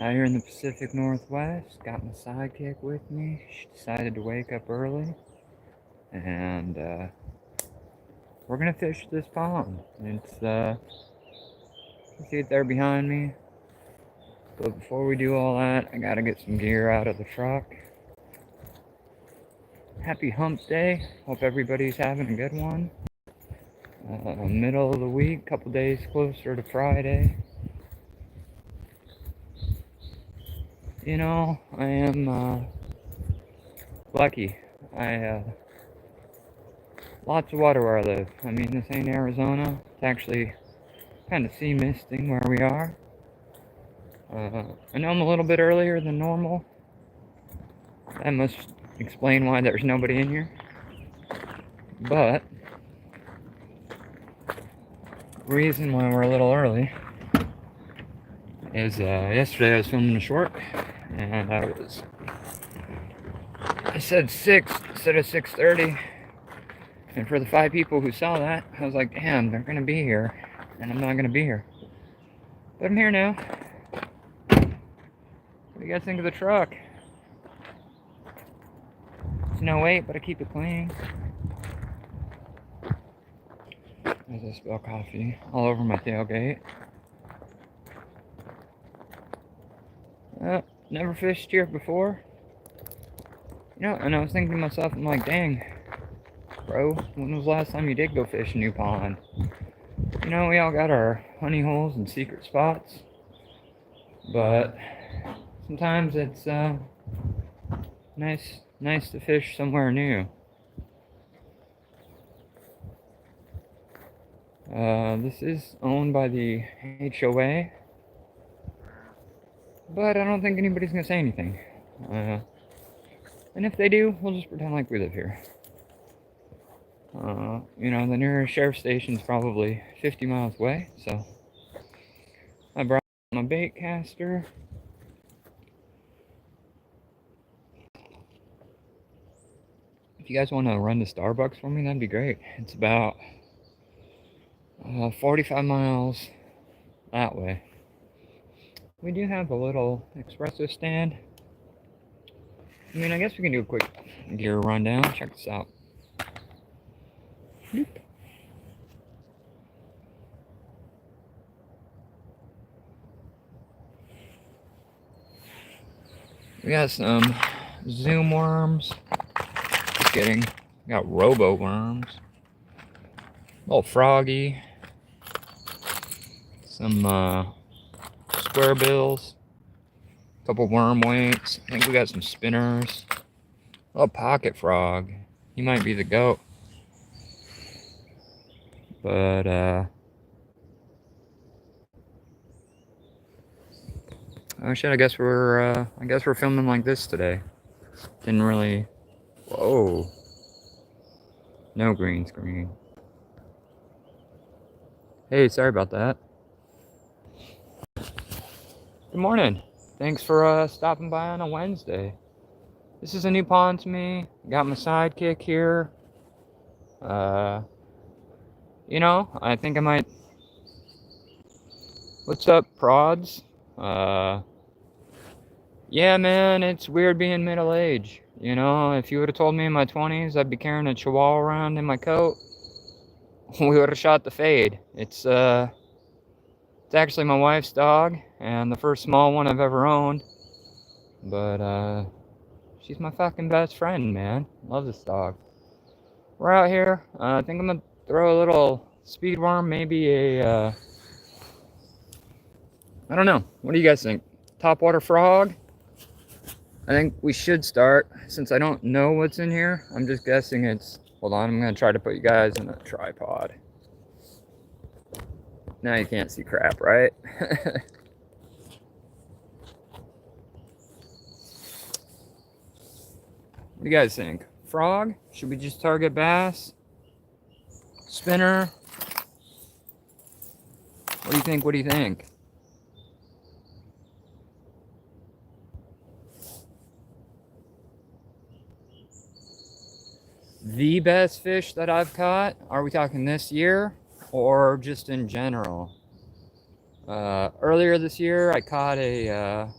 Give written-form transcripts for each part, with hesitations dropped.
Out here in the Pacific Northwest, got my sidekick with me. She decided to wake up early, and we're gonna fish this pond. It's you see it there behind me. But before we do all that, I gotta get some gear out of the truck. Happy hump day. Hope everybody's having a good one. Middle of the week, couple days closer to Friday. You know, I am lucky. I lots of water where I live. I mean, this ain't Arizona. It's actually kind of sea misting where we are. I know I'm a little bit earlier than normal. That must explain why there's nobody in here. But the reason why we're a little early is yesterday I was filming a short, and I said 6 instead of 6:30. And for the 5 people who saw that, I was like, damn, they're gonna be here, and I'm not gonna be here. But I'm here now. What do you guys think of the truck? It's no weight, but I keep it clean. As I spill coffee all over my tailgate. Never fished here before. You know, and I was thinking to myself, I'm like, dang, bro, when was the last time you did go fish a new pond? You know, we all got our honey holes and secret spots, but sometimes it's nice to fish somewhere new. This is owned by the HOA, but I don't think anybody's gonna say anything. And if they do, we'll just pretend like we live here. You know, the nearest sheriff's station's probably 50 miles away, so I brought my bait caster. If you guys want to run to Starbucks for me, that'd be great. It's about 45 miles that way. We do have a little espresso stand. I mean, I guess we can do a quick gear rundown. Check this out. Boop. We got some zoom worms. Just kidding. We got robo worms. Little froggy. Some square bills. Couple worm weights. I think we got some spinners. A pocket frog. He might be the goat. But oh shit, I guess we're filming like this today. Didn't really. Whoa. No green screen. Hey, sorry about that. Good morning. Thanks for stopping by on a Wednesday. This is a new pond to me. Got my sidekick here. You know, I think I might. What's up, prods? Yeah, man, it's weird being middle-aged. You know, if you would have told me in my 20s I'd be carrying a chihuahua around in my coat, we would have shot the fade. It's actually my wife's dog, and the first small one I've ever owned. But she's my fucking best friend, man. Love this dog. We're out here. I think I'm gonna throw a little speed worm, maybe a I don't know. What do you guys think? Topwater frog? I think we should start, since I don't know what's in here. I'm just guessing it's. Hold on, I'm gonna try to put you guys in a tripod. Now you can't see crap, right? What do you guys think? Frog? Should we just target bass? Spinner? What do you think? What do you think? The best fish that I've caught? Are we talking this year or just in general? Earlier this year, I caught a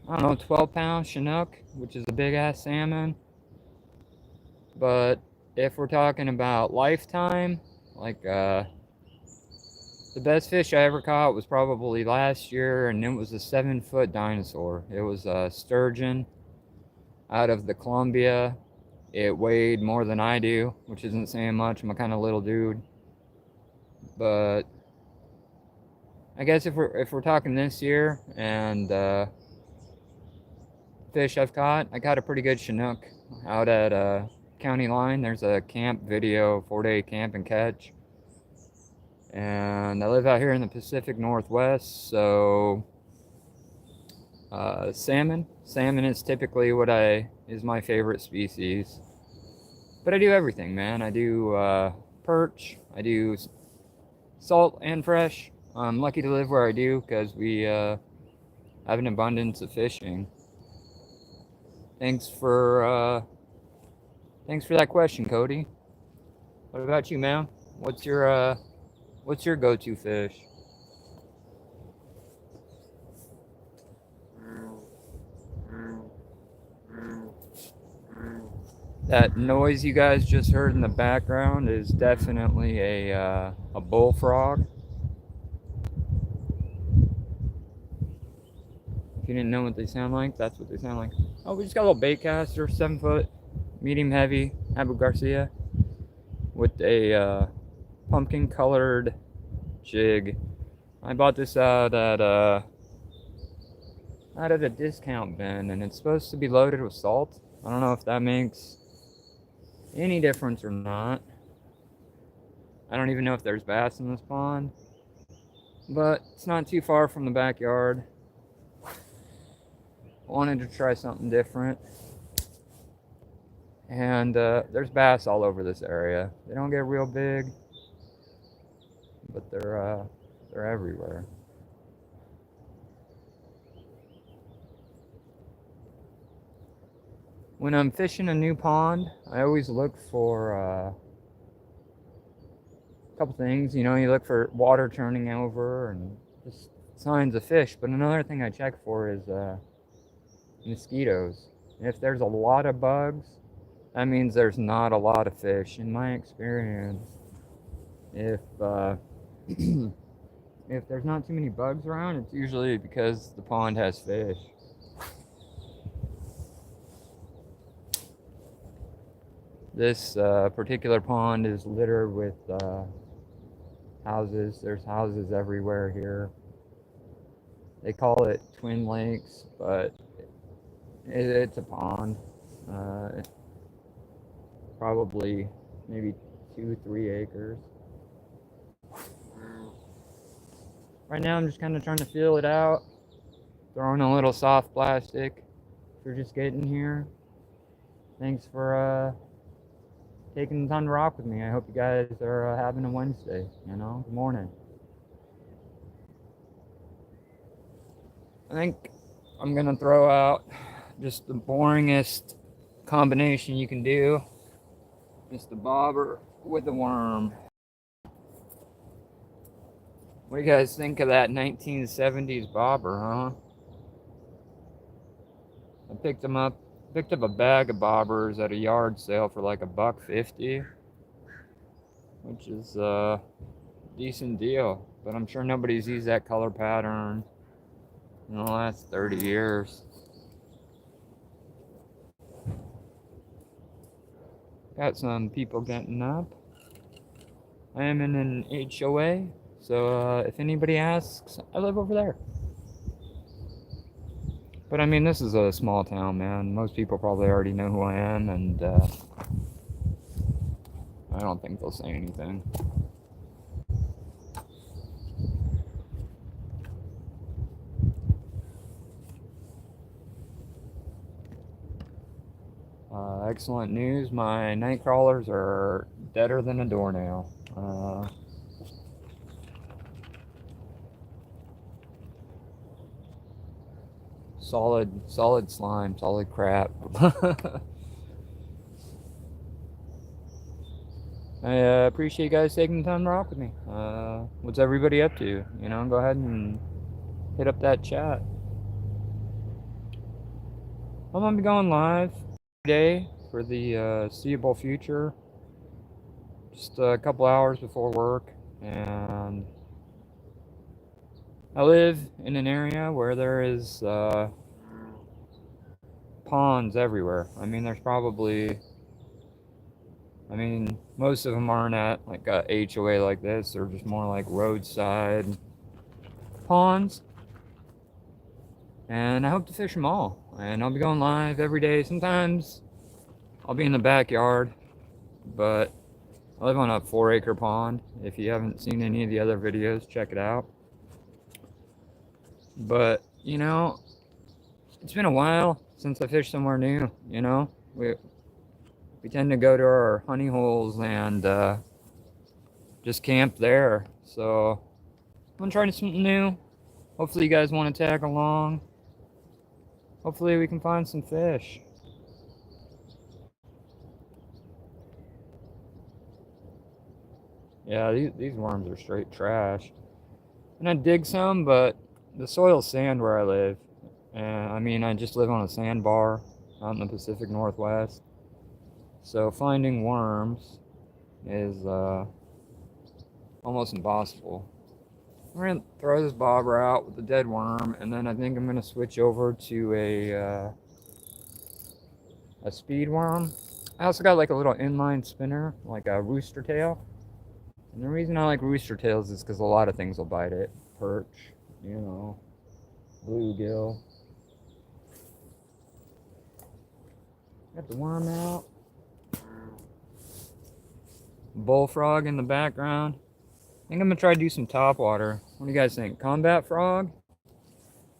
I don't know, 12-pound Chinook, which is a big ass salmon. But if we're talking about lifetime, like the best fish I ever caught was probably last year, and it was a 7-foot dinosaur. It was a sturgeon out of the Columbia. It weighed more than I do, which isn't saying much. I'm a kind of little dude. But I guess if we're talking this year and fish I've caught, I caught a pretty good Chinook out at County Line. There's a camp video, 4-day camp and catch. And I live out here in the Pacific Northwest, so salmon is typically is my favorite species. But I do everything, man. I do perch, I do salt and fresh. I'm lucky to live where I do because we have an abundance of fishing. Thanks for that question, Cody. What about you, man? What's your go-to fish? That noise you guys just heard in the background is definitely a bullfrog. If you didn't know what they sound like, that's what they sound like. Oh, we just got a little bait caster, 7-foot, medium heavy, Abu Garcia, with a pumpkin colored jig. I bought this out at a discount bin, and it's supposed to be loaded with salt. I don't know if that makes any difference or not. I don't even know if there's bass in this pond, but it's not too far from the backyard. Wanted to try something different, and there's bass all over this area. They don't get real big, but they're everywhere. When I'm fishing a new pond, I always look for a couple things. You know, you look for water turning over and just signs of fish. But another thing I check for is mosquitoes. If there's a lot of bugs, that means there's not a lot of fish. In my experience, if if there's not too many bugs around, it's usually because the pond has fish. This particular pond is littered with houses. There's houses everywhere here. They call it Twin Lakes, but it's a pond. Probably maybe 2-3 acres. Right now I'm just kind of trying to feel it out. Throwing a little soft plastic. If you're just getting here, thanks for taking the time to rock with me. I hope you guys are having a Wednesday, good morning. I think I'm gonna throw out just the boringest combination you can do. Just a bobber with a worm. What do you guys think of that 1970s bobber, huh? I picked up a bag of bobbers at a yard sale for like $1.50, which is a decent deal. But I'm sure nobody's used that color pattern in the last 30 years. Got some people getting up. I am in an HOA, so if anybody asks, I live over there. But I mean, this is a small town, man. Most people probably already know who I am, and I don't think they'll say anything. Excellent news. My night crawlers are deader than a doornail. Solid slime, solid crap. I appreciate you guys taking the time to rock with me. What's everybody up to? Go ahead and hit up that chat. I'm gonna be going live today for the seeable future, just a couple hours before work, and I live in an area where there is ponds everywhere. I mean, there's probably, most of them aren't at like a HOA like this. They're just more like roadside ponds. And I hope to fish them all. And I'll be going live every day. Sometimes I'll be in the backyard, but I live on a 4-acre pond. If you haven't seen any of the other videos, check it out. But, it's been a while since I fished somewhere new, We tend to go to our honey holes and just camp there. So I'm gonna try something new. Hopefully you guys want to tag along. Hopefully we can find some fish. Yeah, these worms are straight trash. And I dig some, but the soil's sand where I live. And I just live on a sandbar out in the Pacific Northwest. So finding worms is almost impossible. I'm gonna throw this bobber out with the dead worm, and then I think I'm gonna switch over to a speed worm. I also got like a little inline spinner, like a rooster tail. And the reason I like rooster tails is because a lot of things will bite it. Perch, bluegill. Got the worm out. Bullfrog in the background. I think I'm gonna try to do some topwater. What do you guys think? Combat frog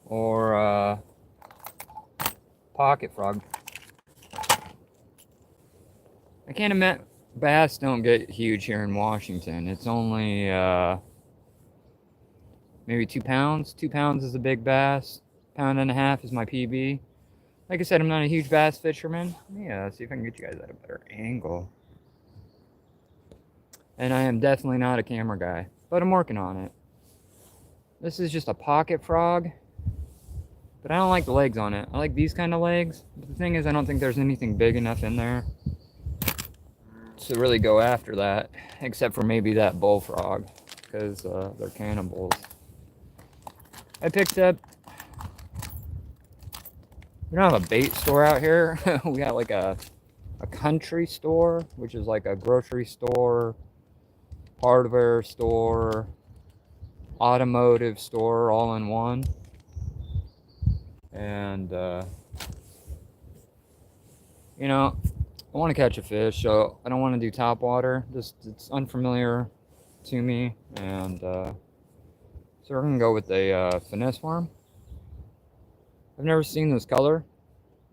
or pocket frog? I can't imagine. Bass don't get huge here in Washington. It's only maybe 2 pounds. 2 pounds is a big bass. 1.5 pounds is my PB. Like I said, I'm not a huge bass fisherman. Yeah, let's see if I can get you guys at a better angle. And I am definitely not a camera guy, but I'm working on it. This is just a pocket frog, but I don't like the legs on it. I like these kind of legs. But the thing is, I don't think there's anything big enough in there to really go after that, except for maybe that bullfrog, because they're cannibals. I picked up, we don't have a bait store out here. We got like a country store, which is like a grocery store, hardware store, automotive store, all in one. And I want to catch a fish, so I don't want to do topwater. It's unfamiliar to me, and so we're gonna go with a finesse worm. I've never seen this color,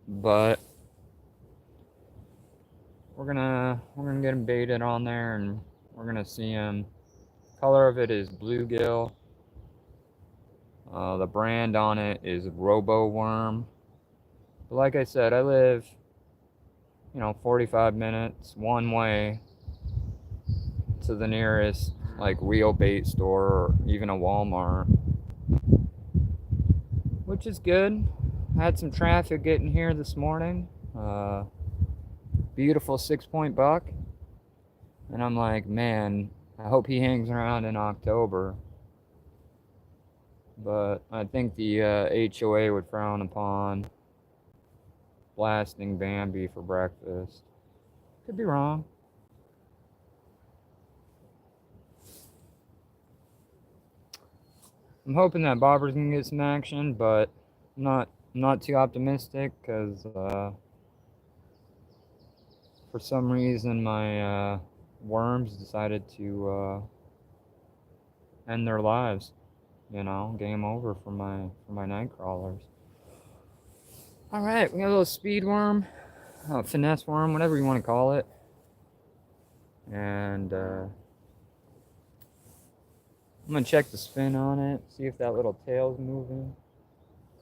but we're gonna get him baited on there, and we're gonna see him. Color of it is bluegill. The brand on it is Robo Worm. But like I said, I live 45 minutes one way to the nearest like real bait store or even a Walmart, which is good. I had some traffic getting here this morning. Beautiful 6-point buck, and I'm like, man, I hope he hangs around in October. But I think the HOA would frown upon blasting Bambi for breakfast. Could be wrong. I'm hoping that bobber's gonna get some action, but I'm not too optimistic, because for some reason my worms decided to end their lives. Game over for my night crawlers. All right, we got a little speed worm, finesse worm, whatever you want to call it. And I'm gonna check the spin on it, see if that little tail's moving.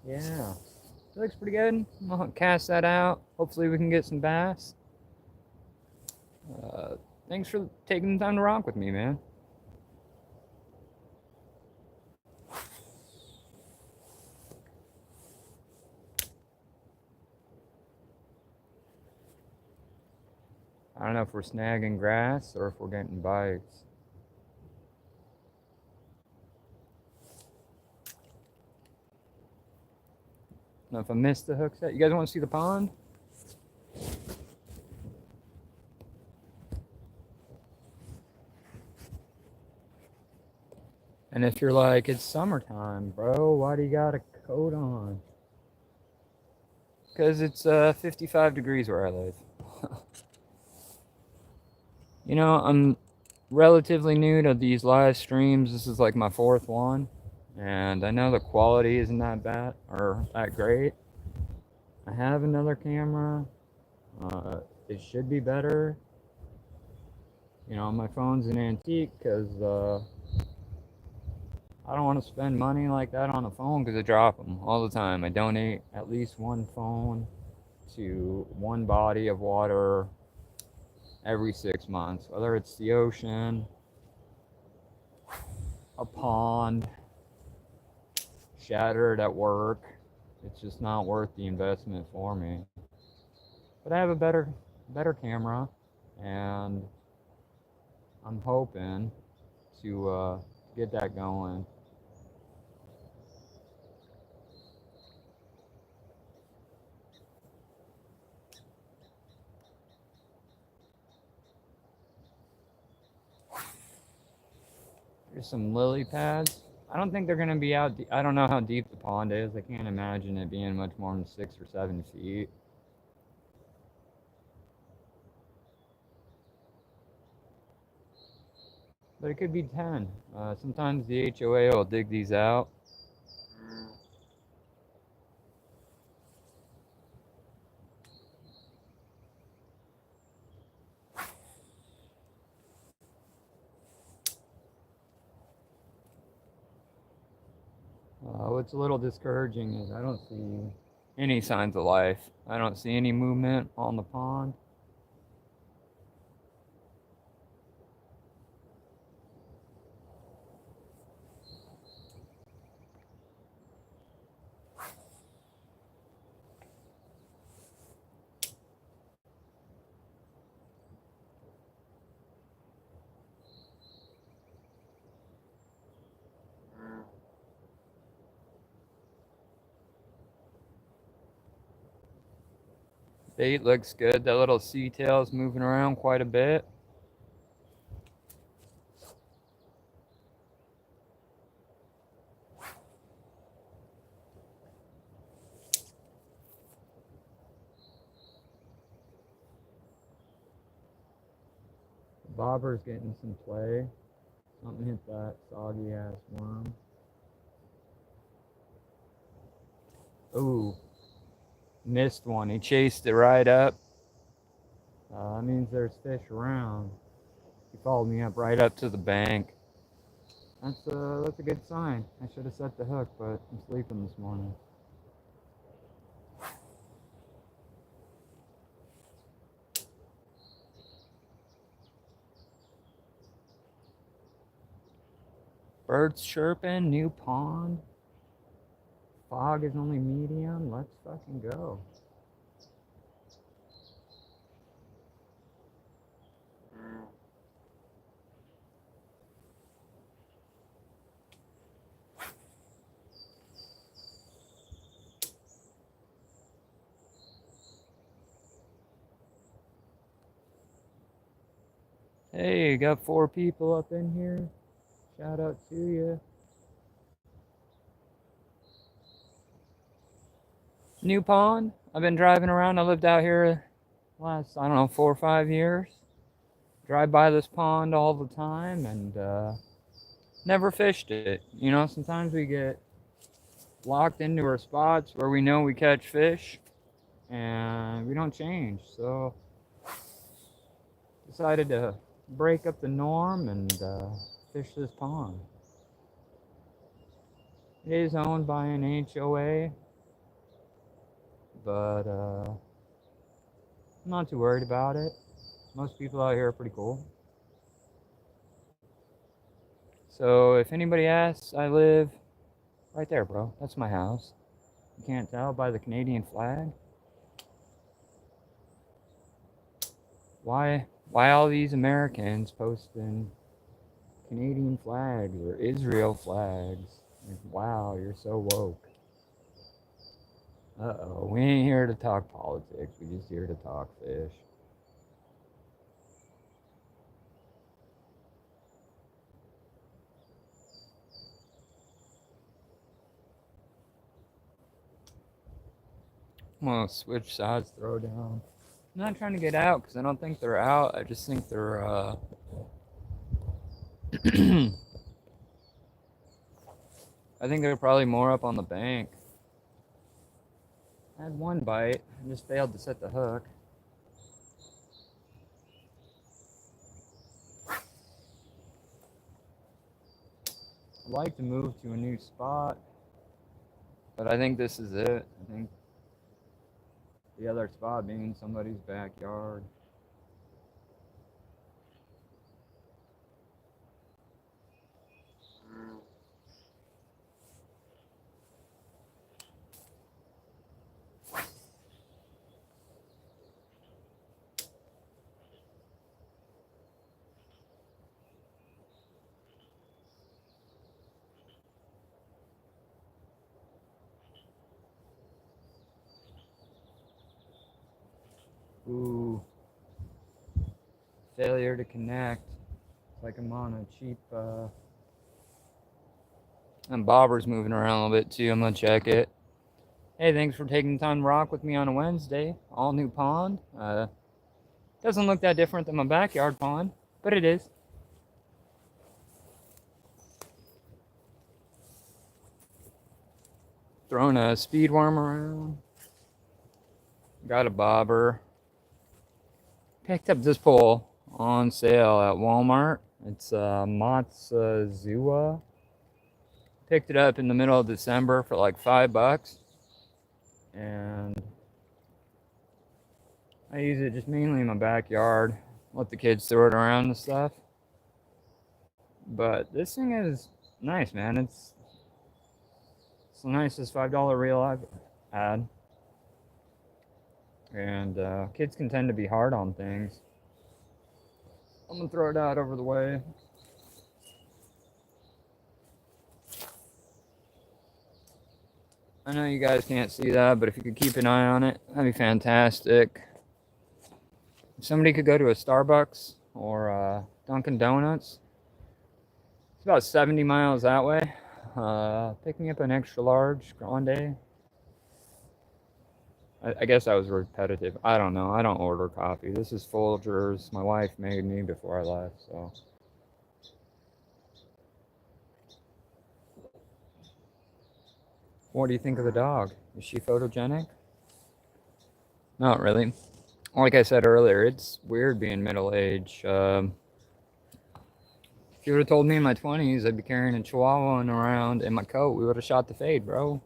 Yeah, it looks pretty good. I'm gonna cast that out. Hopefully we can get some bass. Thanks for taking the time to rock with me, man. I don't know if we're snagging grass or if we're getting bites. I don't know if I missed the hook set. You guys want to see the pond? And if you're like, it's summertime, bro, why do you got a coat on? Because it's 55 degrees where I live. You know, I'm relatively new to these live streams. This is like my fourth one. And I know the quality isn't that bad or that great. I have another camera. It should be better. You know, my phone's an antique because I don't want to spend money like that on a phone because I drop them all the time. I donate at least one phone to one body of water every 6 months, whether it's the ocean, a pond, shattered at work. It's just not worth the investment for me. But I have a better camera, and I'm hoping to get that going. There's some lily pads. I don't think they're gonna be out. I don't know how deep the pond is. I can't imagine it being much more than 6 or 7 feet. But it could be 10. Sometimes the HOA will dig these out. What's a little discouraging is I don't see any signs of life. I don't see any movement on the pond. Bait looks good. That little sea tail's moving around quite a bit. The bobber's getting some play. Something hit that soggy ass worm. Ooh, missed one. He chased it right up. That means there's fish around. He followed me up right up to the bank. That's a good sign. I should have set the hook, but I'm sleeping this morning. Birds chirping, new pond. Fog is only medium. Let's fucking go. Hey, you got 4 people up in here. Shout out to you. New pond. I've been driving around. I lived out here last, I don't know, 4 or 5 years. Drive by this pond all the time and never fished it. You know, sometimes we get locked into our spots where we know we catch fish and we don't change. So decided to break up the norm and fish this pond. It is owned by an HOA, but I'm not too worried about it. Most people out here are pretty cool. So if anybody asks, I live right there, bro. That's my house. You can't tell by the Canadian flag. Why all these Americans posting Canadian flags or Israel flags? Like, wow, you're so woke. Uh-oh, we ain't here to talk politics. We just here to talk fish. I'm gonna switch sides, throw down. I'm not trying to get out because I don't think they're out. I just think they're, I think they're probably more up on the bank. I had one bite. I just failed to set the hook. I'd like to move to a new spot, but I think this is it. I think the other spot being somebody's backyard. Ooh, failure to connect. It's like I'm on a cheap, and bobber's moving around a little bit too. I'm gonna check it. Hey, thanks for taking the time to rock with me on a Wednesday. All new pond. Doesn't look that different than my backyard pond, but it is. Throwing a speed worm around. Got a bobber. Picked up this pole on sale at Walmart. It's Matsuzua. Picked it up in the middle of December for like $5. And I use it just mainly in my backyard. Let the kids throw it around and stuff. But this thing is nice, man. It's the nicest $5 reel I've had. And kids can tend to be hard on things. I'm gonna throw it out over the way. I know you guys can't see that, but if you could keep an eye on it, that'd be fantastic. If somebody could go to a Starbucks or Dunkin' Donuts, it's about 70 miles that way. Pick me up an extra large grande. I guess I was repetitive. I don't know. I don't order coffee. This is Folgers. My wife made me before I left, so. What do you think of the dog? Is she photogenic? Not really. Like I said earlier, it's weird being middle-aged. If you would have told me in my 20s I'd be carrying a chihuahua around in my coat, we would have shot the fade, bro.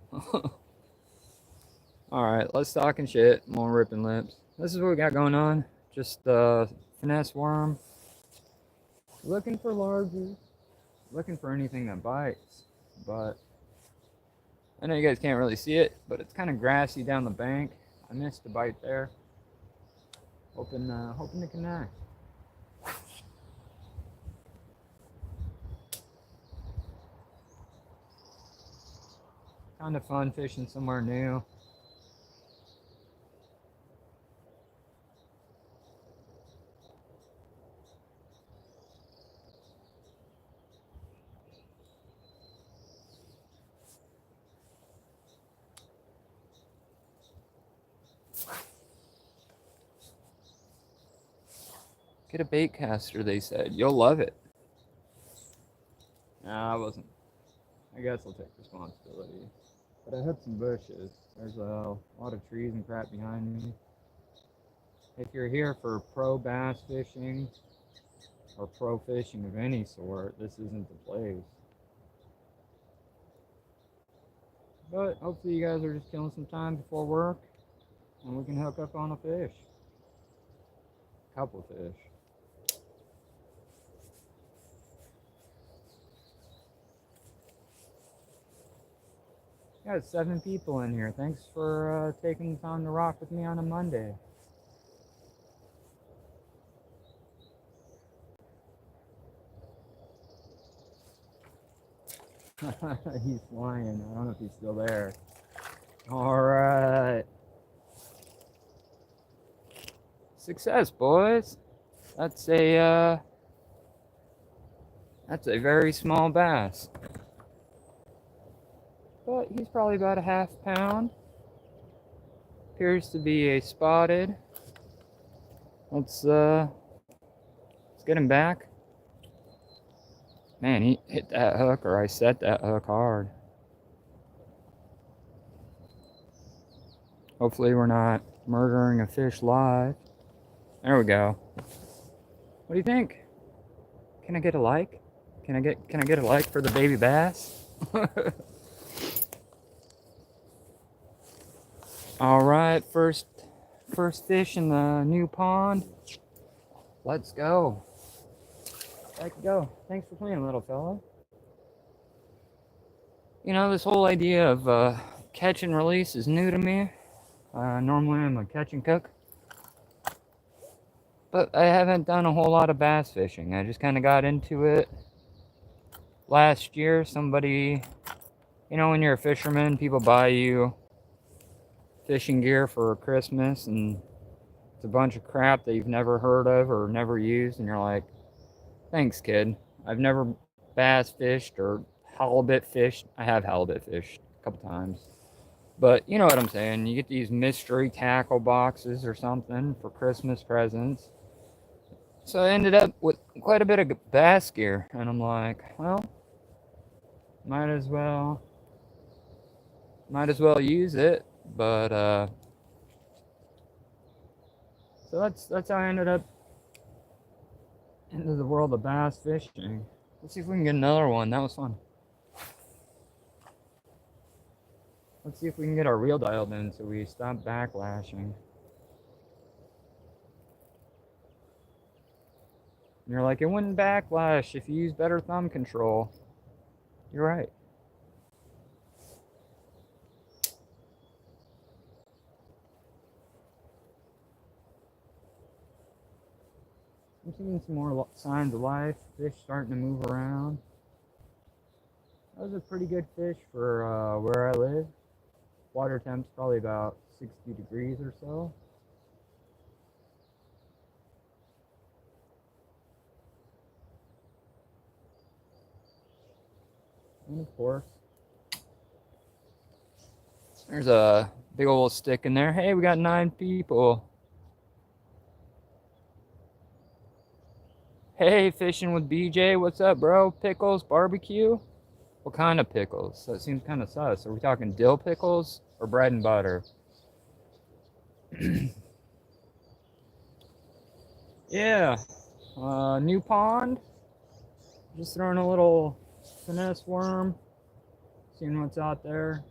Alright, let's talking shit. More ripping lips. This is what we got going on. Just finesse worm. Looking for larges. Looking for anything that bites. But I know you guys can't really see it, but it's kind of grassy down the bank. I missed a bite there. Hoping to connect. Kind of fun fishing somewhere new. Get a bait caster, they said. You'll love it. Nah, I wasn't. I guess I'll take responsibility. But I hit some bushes. There's a lot of trees and crap behind me. If you're here for pro bass fishing or pro fishing of any sort, this isn't the place. But hopefully you guys are just killing some time before work and we can hook up on a fish. Couple fish. Got 7 people in here. Thanks for taking the time to rock with me on a Monday. He's flying. I don't know if he's still there. All right. Success, boys. That's a very small bass. But he's probably about a half pound. Appears to be a spotted. Let's get him back. Man, he hit that hook, or I set that hook hard. Hopefully we're not murdering a fish live. There we go. What do you think? Can I get a like? Can I get a like for the baby bass? All right, first fish in the new pond. Let's go. Back you go. Thanks for playing, little fella. You know, this whole idea of catch and release is new to me. Normally I'm a catch and cook. But I haven't done a whole lot of bass fishing. I just kind of got into it last year. Somebody, you know, when you're a fisherman, people buy you fishing gear for Christmas, and it's a bunch of crap that you've never heard of or never used, and you're like, thanks, kid. I've never bass fished or halibut fished. I have halibut fished a couple times. But you know what I'm saying. You get these mystery tackle boxes or something for Christmas presents. So I ended up with quite a bit of bass gear, and I'm like, well, might as well use it. But so that's how I ended up into the world of bass fishing. Let's see if we can get another one. That was fun. Let's see if we can get our reel dialed in so we stop backlashing. And you're like, it wouldn't backlash if you use better thumb control. You're right. I'm seeing some more signs of life. Fish starting to move around. That was a pretty good fish for where I live. Water temp's probably about 60 degrees or so. And of course, there's a big old stick in there. Hey, we got 9 people. Hey, fishing with BJ. What's up, bro? Pickles, barbecue? What kind of pickles? That seems kind of sus. Are we talking dill pickles or bread and butter? Yeah. New pond. Just throwing a little finesse worm. Seeing what's out there.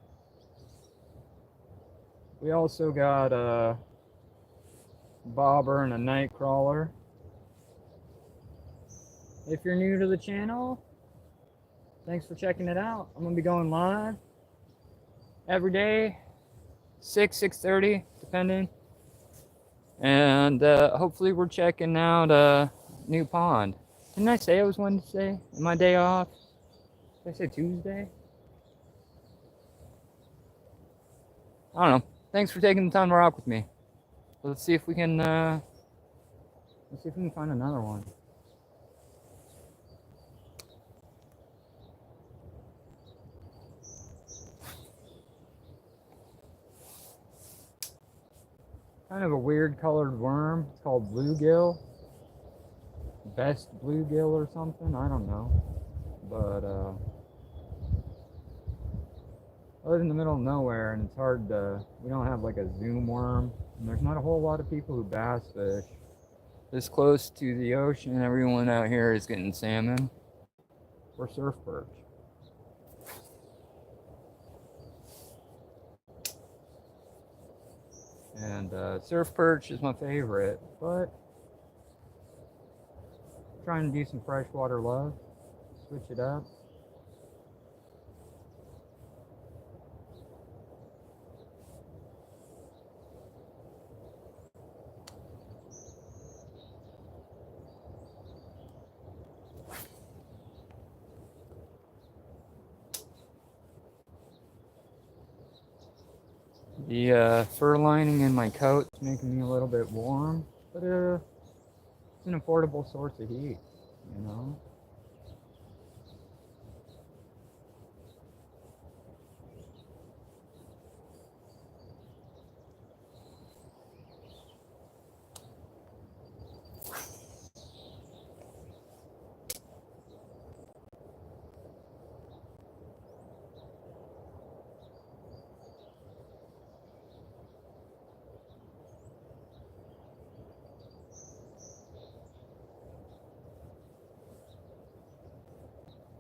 We also got a bobber and a night crawler. If you're new to the channel, thanks for checking it out. I'm going to be going live every day, 6:30, depending. And hopefully we're checking out a new pond. Didn't I say it was Wednesday? My day off? Did I say Tuesday? I don't know. Thanks for taking the time to rock with me. Let's see if we can find another one. Kind of a weird colored worm. It's called bluegill. Best bluegill or something. I don't know. But I live in the middle of nowhere, and it's hard to. We don't have like a zoom worm, and there's not a whole lot of people who bass fish this close to the ocean. Everyone out here is getting salmon or surf perch. And surf perch is my favorite, but I'm trying to do some freshwater love, switch it up. The fur lining in my coat's making me a little bit warm, but it's an affordable source of heat, you know?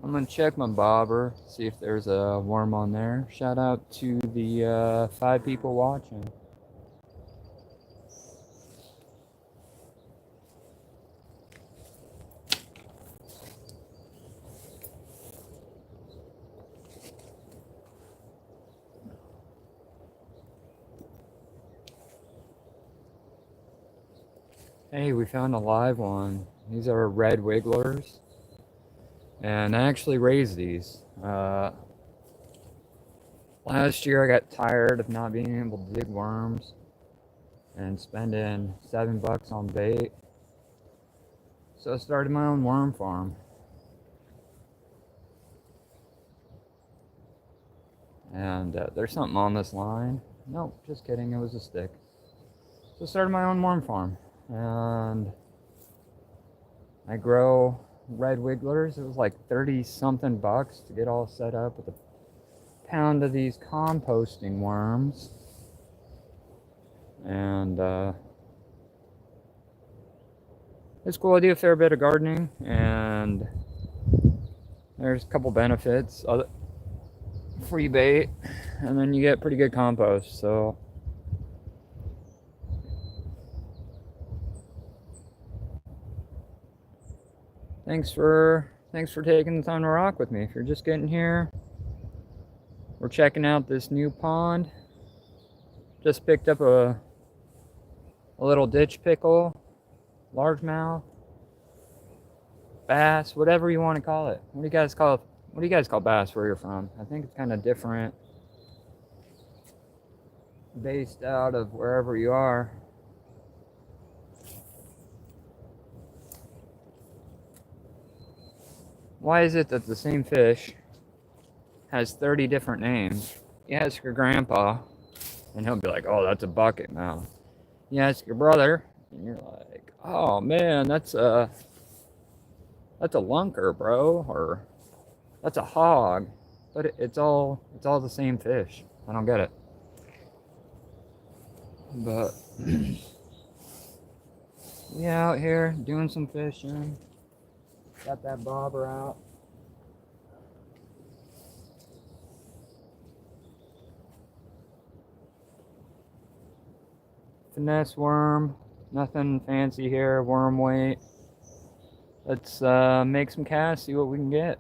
I'm gonna check my bobber, see if there's a worm on there. Shout out to the 5 people watching. Hey, we found a live one. These are red wigglers. And I actually raised these. Last year I got tired of not being able to dig worms and spending $7 on bait. So I started my own worm farm. And there's something on this line. Nope, just kidding, it was a stick. So I started my own worm farm. And I grow red wigglers. It was like 30 something bucks to get all set up with a pound of these composting worms. And it's cool. I do a fair bit of gardening, and there's a couple benefits. Free bait, and then you get pretty good compost. So thanks for taking the time to rock with me. If you're just getting here, we're checking out this new pond. Just picked up a little ditch pickle, largemouth, bass, whatever you want to call it. What do you guys call bass where you're from? I think it's kind of different based out of wherever you are. Why is it that the same fish has 30 different names? You ask your grandpa, and he'll be like, oh, that's a bucket mouth. You ask your brother, and you're like, oh man, that's a lunker, bro, or that's a hog. But it's all the same fish. I don't get it. But yeah, out here doing some fishing. Got that bobber out. Finesse worm. Nothing fancy here. Worm weight. Let's make some casts, see what we can get.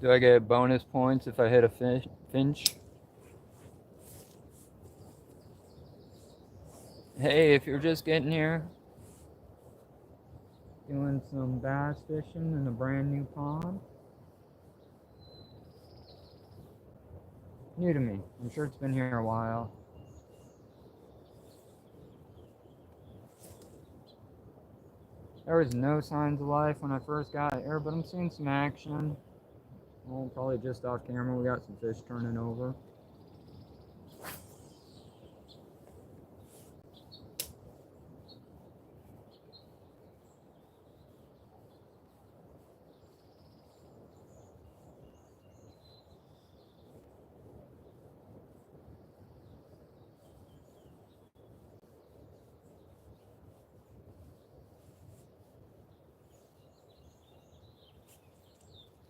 Do I get bonus points if I hit a finch? Hey, if you're just getting here, doing some bass fishing in a brand new pond. New to me. I'm sure it's been here a while. There was no signs of life when I first got here, but I'm seeing some action. Well, probably just off camera, we got some fish turning over.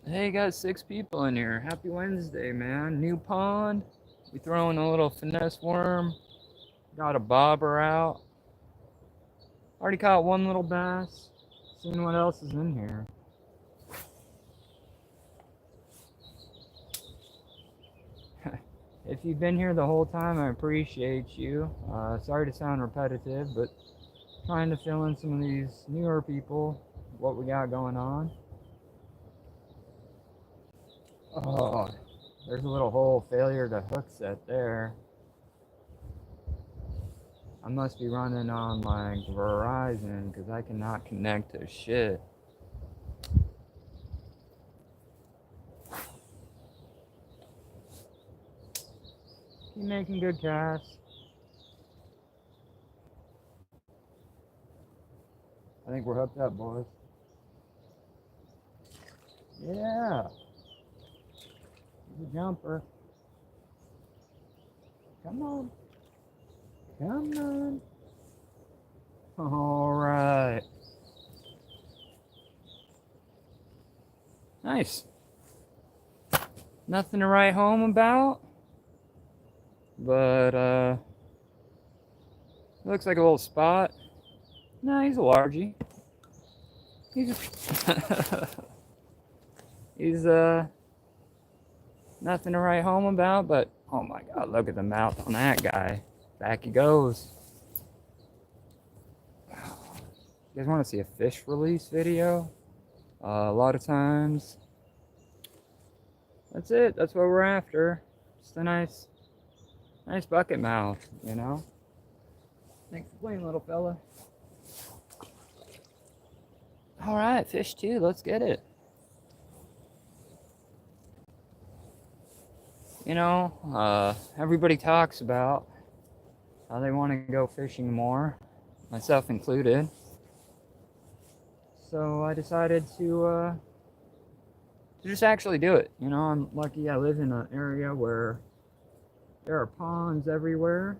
Hey, got 6 people in here. Happy Wednesday, man. New pond. We throwing a little finesse worm. Got a bobber out. Already caught one little bass. Seeing what else is in here. If you've been here the whole time, I appreciate you. Sorry to sound repetitive, but trying to fill in some of these newer people, what we got going on. Oh, there's a little hole, failure to hook set there. I must be running on my Verizon because I cannot connect to shit. Keep making good casts. I think we're hooked up, boys. Yeah. He's a jumper. Come on. Come on. All right. Nice. Nothing to write home about, but looks like a little spot. No, he's a largie. He's nothing to write home about, but oh my god, look at the mouth on that guy. Back he goes. You guys want to see a fish release video? A lot of times. That's it. That's what we're after. Just a nice bucket mouth, you know? Thanks for playing, little fella. Alright, fish 2. Let's get it. You know, everybody talks about how they want to go fishing more, myself included. So I decided to just actually do it. You know, I'm lucky I live in an area where there are ponds everywhere.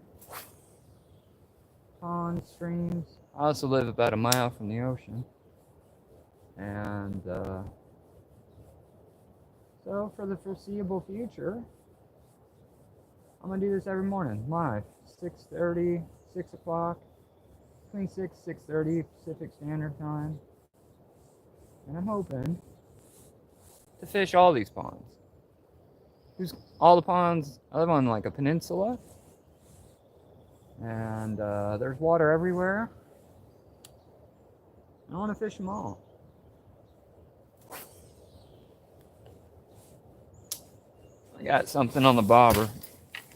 Ponds, streams. I also live about a mile from the ocean. And so for the foreseeable future, I'm gonna do this every morning, live, 6:30, 6 o'clock, between 6:30 Pacific Standard Time. And I'm hoping to fish all these ponds. There's all the ponds. I live on like a peninsula, and there's water everywhere. I want to fish them all. I got something on the bobber.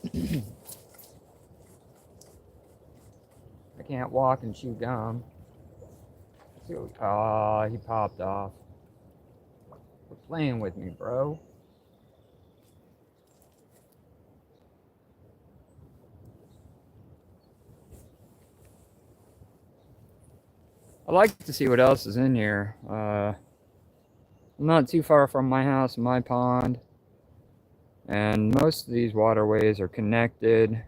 I can't walk and chew gum. Oh, he popped off. Quit playing with me, bro. I like to see what else is in here. I'm not too far from my house, my pond, and most of these waterways are connected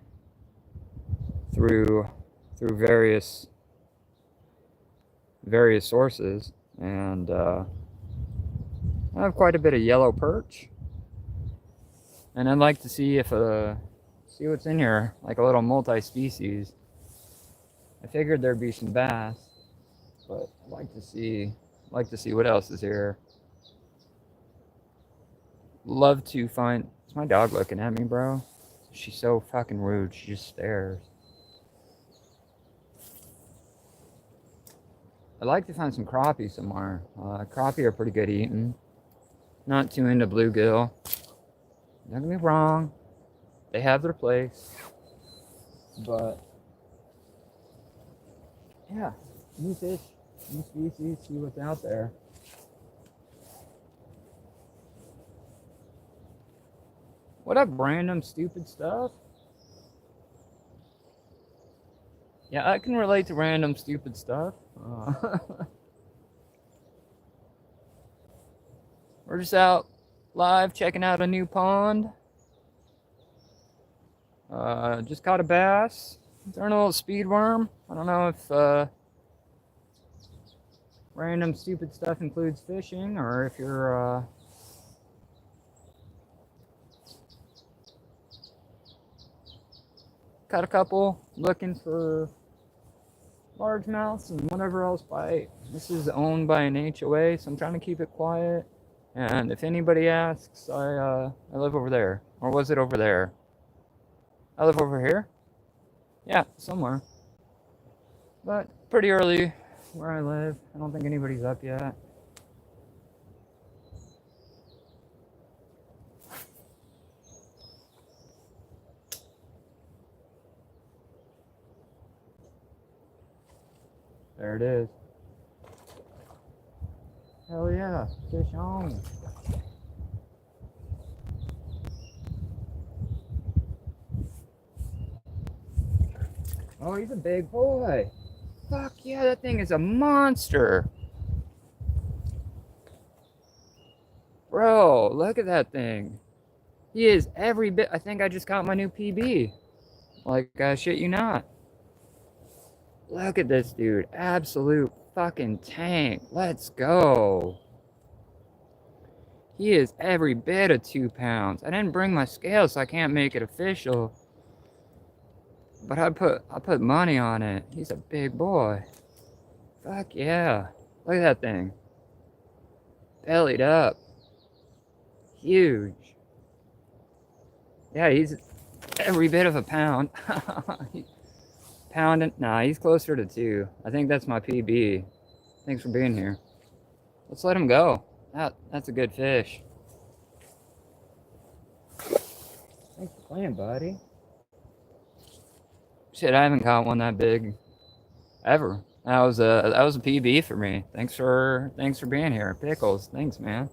through various sources, and I have quite a bit of yellow perch, and I'd like to see if see what's in here, like a little multi-species. I figured there'd be some bass, but I'd like to see what else is here. Love to find. Is my dog looking at me, bro? She's so fucking rude. She just stares. I'd like to find some crappie somewhere. Crappie are pretty good eating. Not too into bluegill. Don't get me wrong. They have their place. But yeah, new fish, new species, see what's out there. What up, random stupid stuff? Yeah, I can relate to random stupid stuff. We're just out live checking out a new pond. Just caught a bass. Throwing a little speed worm. I don't know if random stupid stuff includes fishing, or if you're caught a couple, looking for largemouths and whatever else bite. This is owned by an HOA, so I'm trying to keep it quiet. And if anybody asks, I live over there. Or was it over there? I live over here? Yeah, somewhere. But pretty early where I live. I don't think anybody's up yet. There it is. Hell yeah, fish on. Oh, he's a big boy. Fuck yeah, that thing is a monster. Bro, look at that thing. He is every bit. I think I just caught my new PB. Like, shit you not. Look at this dude. Absolute fucking tank. Let's go. He is every bit of 2 pounds. I didn't bring my scale, so I can't make it official. But I put money on it. He's a big boy. Fuck yeah. Look at that thing. Bellied up. Huge. Yeah, he's every bit of a pound. Pound and nah, he's closer to 2. I think that's my PB. Thanks for being here. Let's let him go. That's a good fish. Thanks for playing, buddy. Shit, I haven't caught one that big ever. That was a PB for me. Thanks for being here. Pickles. Thanks, man.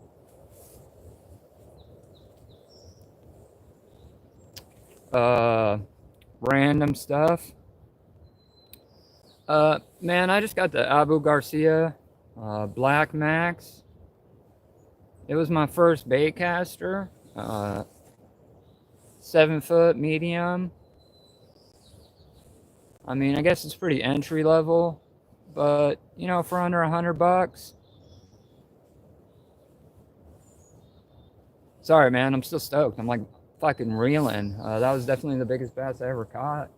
Random stuff. Man, I just got the Abu Garcia Black Max. It was my first bait caster. 7-foot medium. I mean, I guess it's pretty entry level, but you know, for under $100. Sorry, man, I'm still stoked. I'm like fucking reeling. That was definitely the biggest bass I ever caught.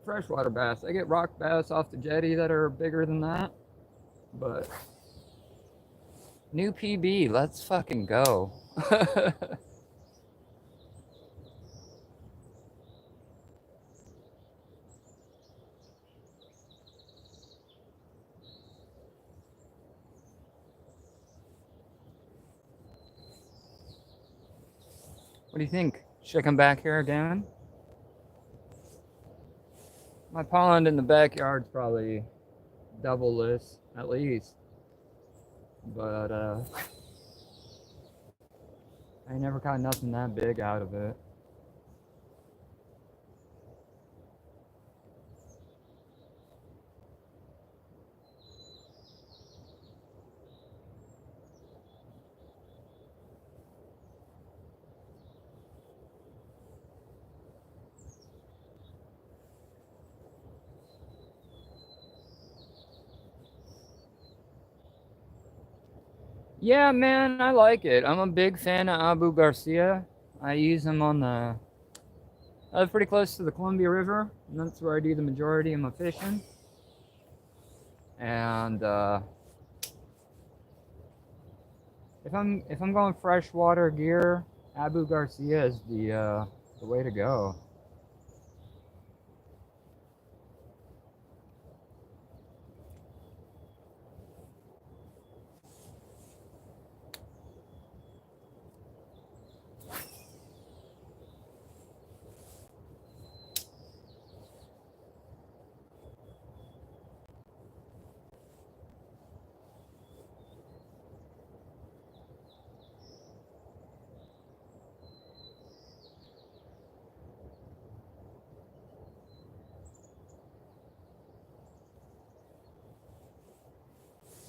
Freshwater bass. I get rock bass off the jetty that are bigger than that, but new PB. Let's fucking go. What do you think? Should I come back here again? My pond in the backyard's probably double this, at least. But, I never caught nothing that big out of it. Yeah, man, I like it. I'm a big fan of Abu Garcia. I use them on the... I live pretty close to the Columbia River, and that's where I do the majority of my fishing. And if I'm going freshwater gear, Abu Garcia is the way to go.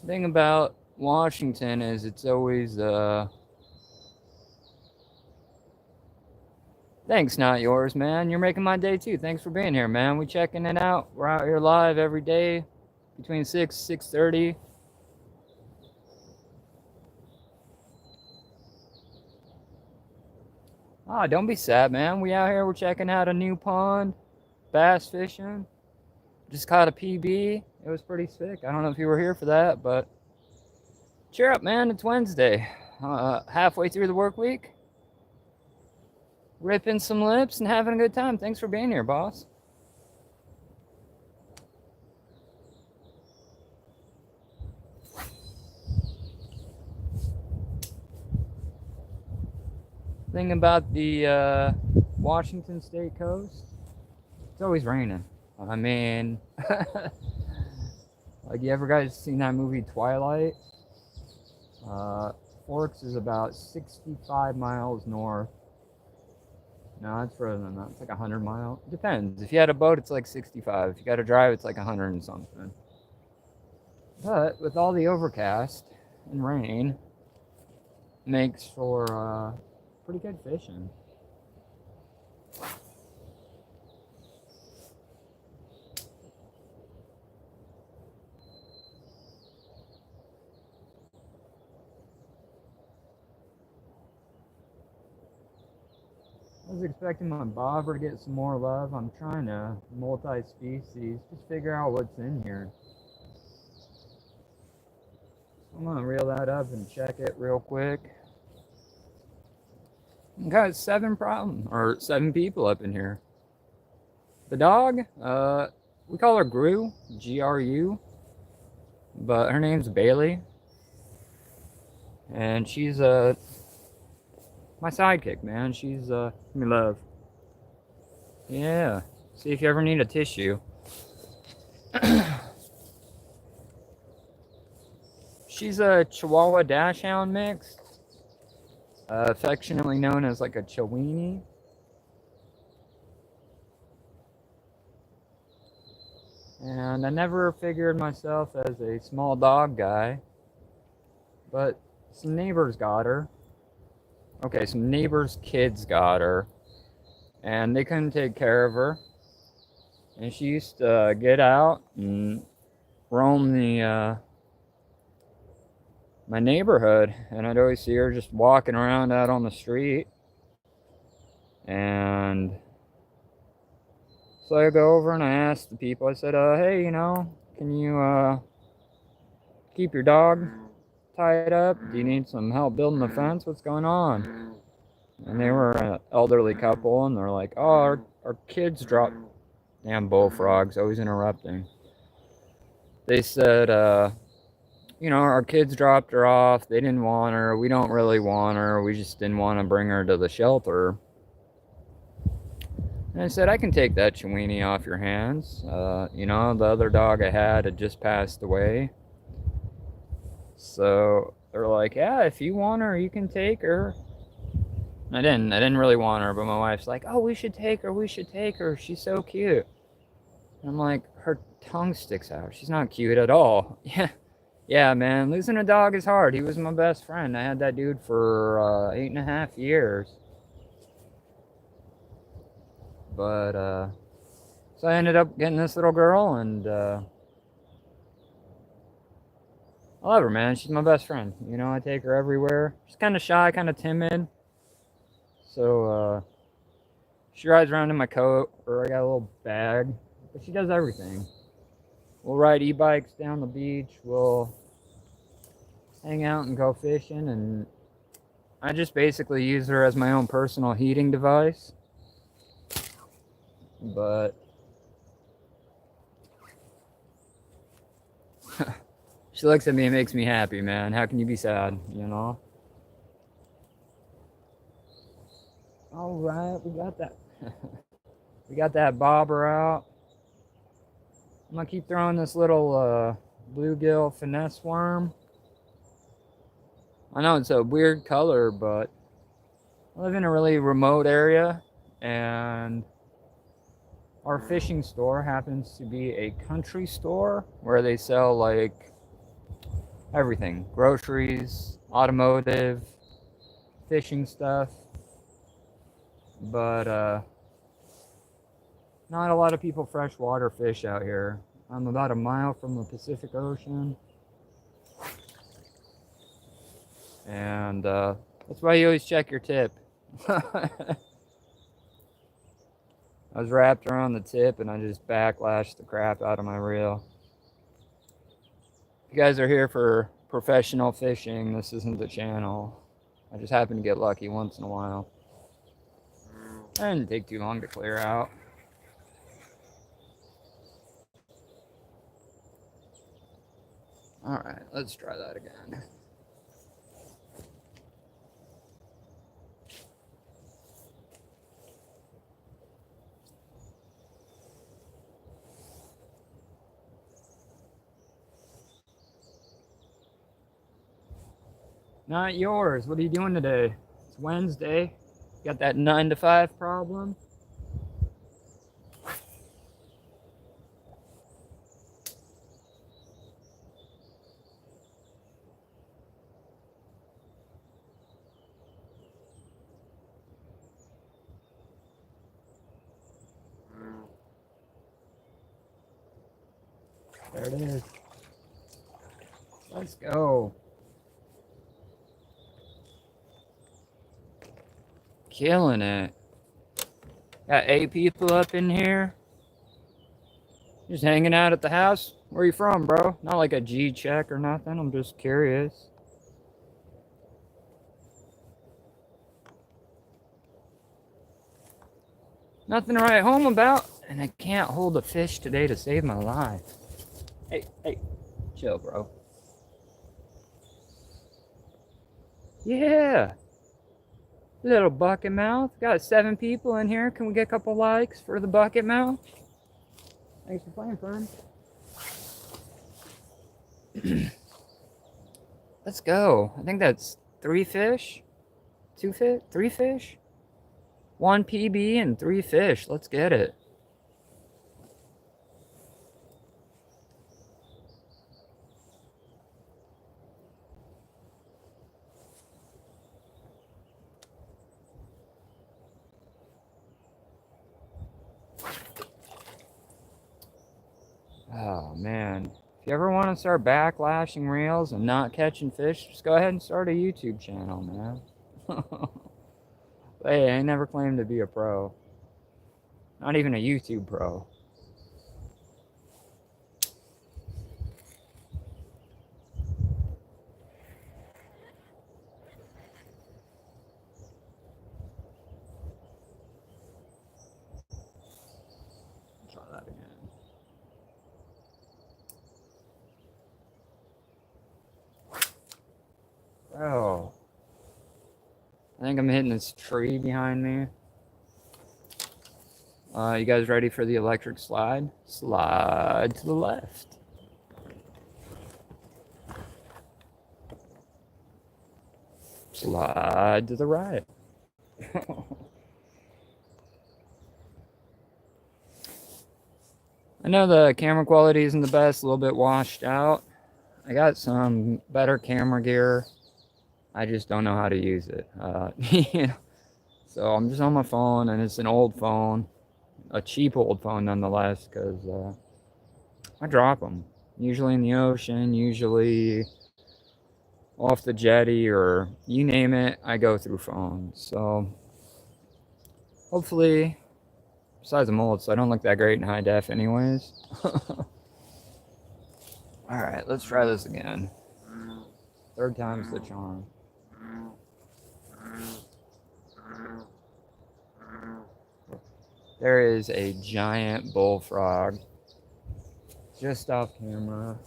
The thing about Washington is it's always thanks, not yours, man. You're making my day too. Thanks for being here, man. We checking it out. We're out here live every day between 6:30. Ah, don't be sad, man. We out here, we're checking out a new pond, bass fishing. Just caught a PB. It was pretty sick. I don't know if you were here for that, but cheer up, man. It's Wednesday. Halfway through the work week. Ripping some lips and having a good time. Thanks for being here, boss. Thing about the Washington State coast, it's always raining. I mean, like, you ever guys seen that movie Twilight? Forks is about 65 miles north. No, it's further than that. It's like 100 miles. Depends. If you had a boat, it's like 65. If you got to drive, it's like 100 and something. But with all the overcast and rain, makes for pretty good fishing. I was expecting my bobber to get some more love. I'm trying to multi-species, just figure out what's in here. I'm gonna reel that up and check it real quick. Got 7 people up in here. The dog, we call her Gru, G-R-U, but her name's Bailey, and she's my sidekick, man. She's me love. Yeah. See if you ever need a tissue. She's a Chihuahua Dachshund mix, affectionately known as like a Chiweenie. And I never figured myself as a small dog guy, but some neighbors got her. Okay, some neighbors' kids got her, and they couldn't take care of her. And she used to get out and roam the my neighborhood, and I'd always see her just walking around out on the street. And so I go over and I ask the people, I said, hey, can you keep your dog tied up? Do you need some help building the fence? What's going on? And they were an elderly couple, and they're like, oh, our kids dropped... Damn bullfrogs, always interrupting. They said, our kids dropped her off. They didn't want her. We don't really want her. We just didn't want to bring her to the shelter. And I said, I can take that Chiweenie off your hands. The other dog I had just passed away. So they're like, yeah, if you want her, you can take her. And I didn't really want her, but my wife's like, oh, we should take her. She's so cute. And I'm like, her tongue sticks out. She's not cute at all. Yeah, man, losing a dog is hard. He was my best friend. I had that dude for 8.5 years. But, so I ended up getting this little girl, and I love her, man. She's my best friend. I take her everywhere. She's kind of shy, kind of timid. So, she rides around in my coat, or I got a little bag. But she does everything. We'll ride e-bikes down the beach. We'll hang out and go fishing. And I just basically use her as my own personal heating device. But she looks at me and makes me happy, man. How can you be sad, All right, we got that. We got that bobber out. I'm gonna keep throwing this little bluegill finesse worm. I know it's a weird color, but I live in a really remote area, and our fishing store happens to be a country store where they sell like everything: groceries, automotive, fishing stuff. But not a lot of people freshwater fish out here. I'm about a mile from the Pacific Ocean. And that's why you always check your tip. I was wrapped around the tip and I just backlashed the crap out of my reel. If you guys are here for professional fishing, this isn't the channel. I just happen to get lucky once in a while. It didn't take too long to clear out. Alright, let's try that again. Not yours. What are you doing today? It's Wednesday. Got that 9 to 5 problem? There it is. Let's go. Killing it. Got 8 people up in here. Just hanging out at the house. Where you from, bro? Not like a G check or nothing. I'm just curious. Nothing to write home about. And I can't hold a fish today to save my life. Hey. Chill, bro. Yeah. Little bucket mouth. Got 7 people in here. Can we get a couple likes for the bucket mouth? Thanks for playing, friend. Let's go. I think that's 3 fish. 2 fish? 3 fish? 1 PB and 3 fish. Let's get it. Oh, man. If you ever want to start backlashing reels and not catching fish, just go ahead and start a YouTube channel, man. Hey, I never claimed to be a pro. Not even a YouTube pro. Try that again. Bro. I think I'm hitting this tree behind me. You guys ready for the electric slide? Slide to the left. Slide to the right. I know the camera quality isn't the best, a little bit washed out. I got some better camera gear. I just don't know how to use it. So I'm just on my phone, and it's an old phone. A cheap old phone nonetheless, because I drop them. Usually in the ocean, usually off the jetty, or you name it, I go through phones. So hopefully, besides the mold, so I don't look that great in high def anyways. Alright, let's try this again. 3rd time's the charm. There is a giant bullfrog just off camera.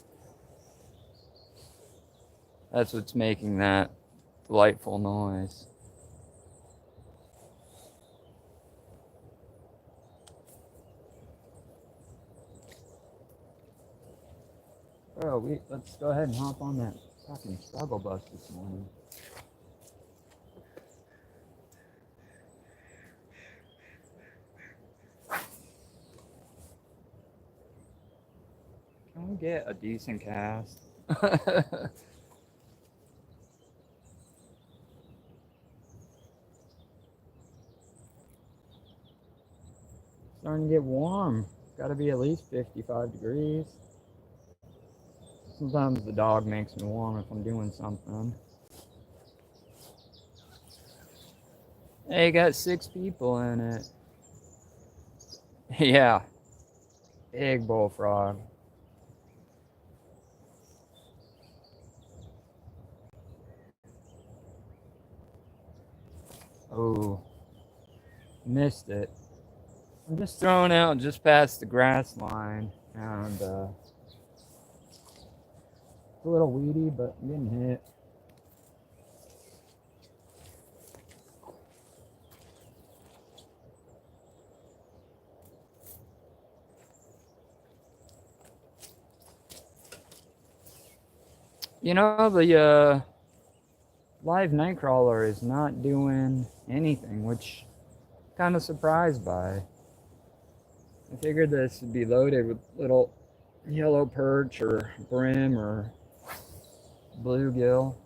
That's what's making that delightful noise. Bro, let's go ahead and hop on that fucking struggle bus this morning. Can we get a decent cast? Starting to get warm. Gotta be at least 55 degrees. Sometimes the dog makes me warm if I'm doing something. They got 6 people in it. Yeah, big bullfrog. Oh, missed it. I'm just throwing out just past the grass line, and it's a little weedy, but I'm getting hit. You know, the live nightcrawler is not doing anything, which I'm kind of surprised by. I figured this would be loaded with little yellow perch or brim or bluegill.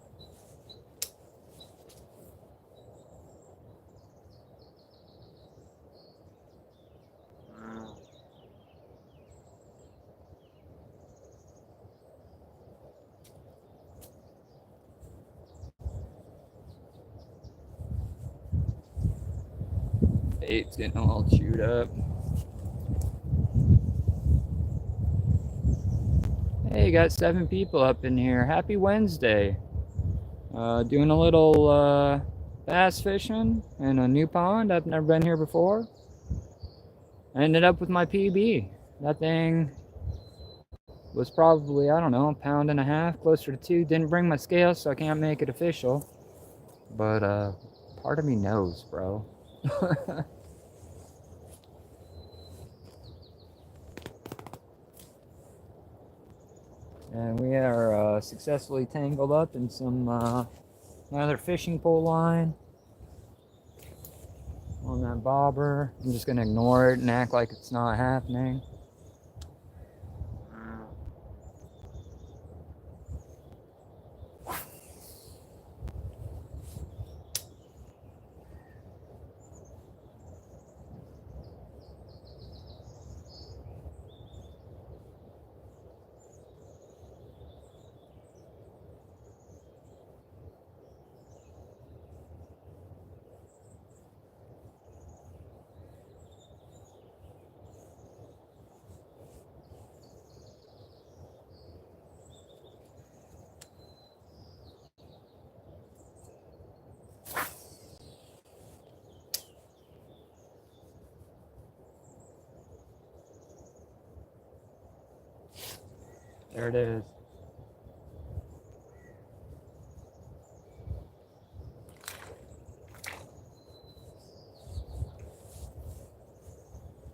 Bait's getting all chewed up. Hey, you got 7 people up in here. Happy Wednesday. Doing a little bass fishing in a new pond. I've never been here before. I ended up with my PB. That thing was probably, I don't know, 1.5 pounds, closer to 2. Didn't bring my scale, so I can't make it official. But part of me knows, bro. And we are successfully tangled up in some another fishing pole line on that bobber. I'm just gonna ignore it and act like it's not happening. There it is.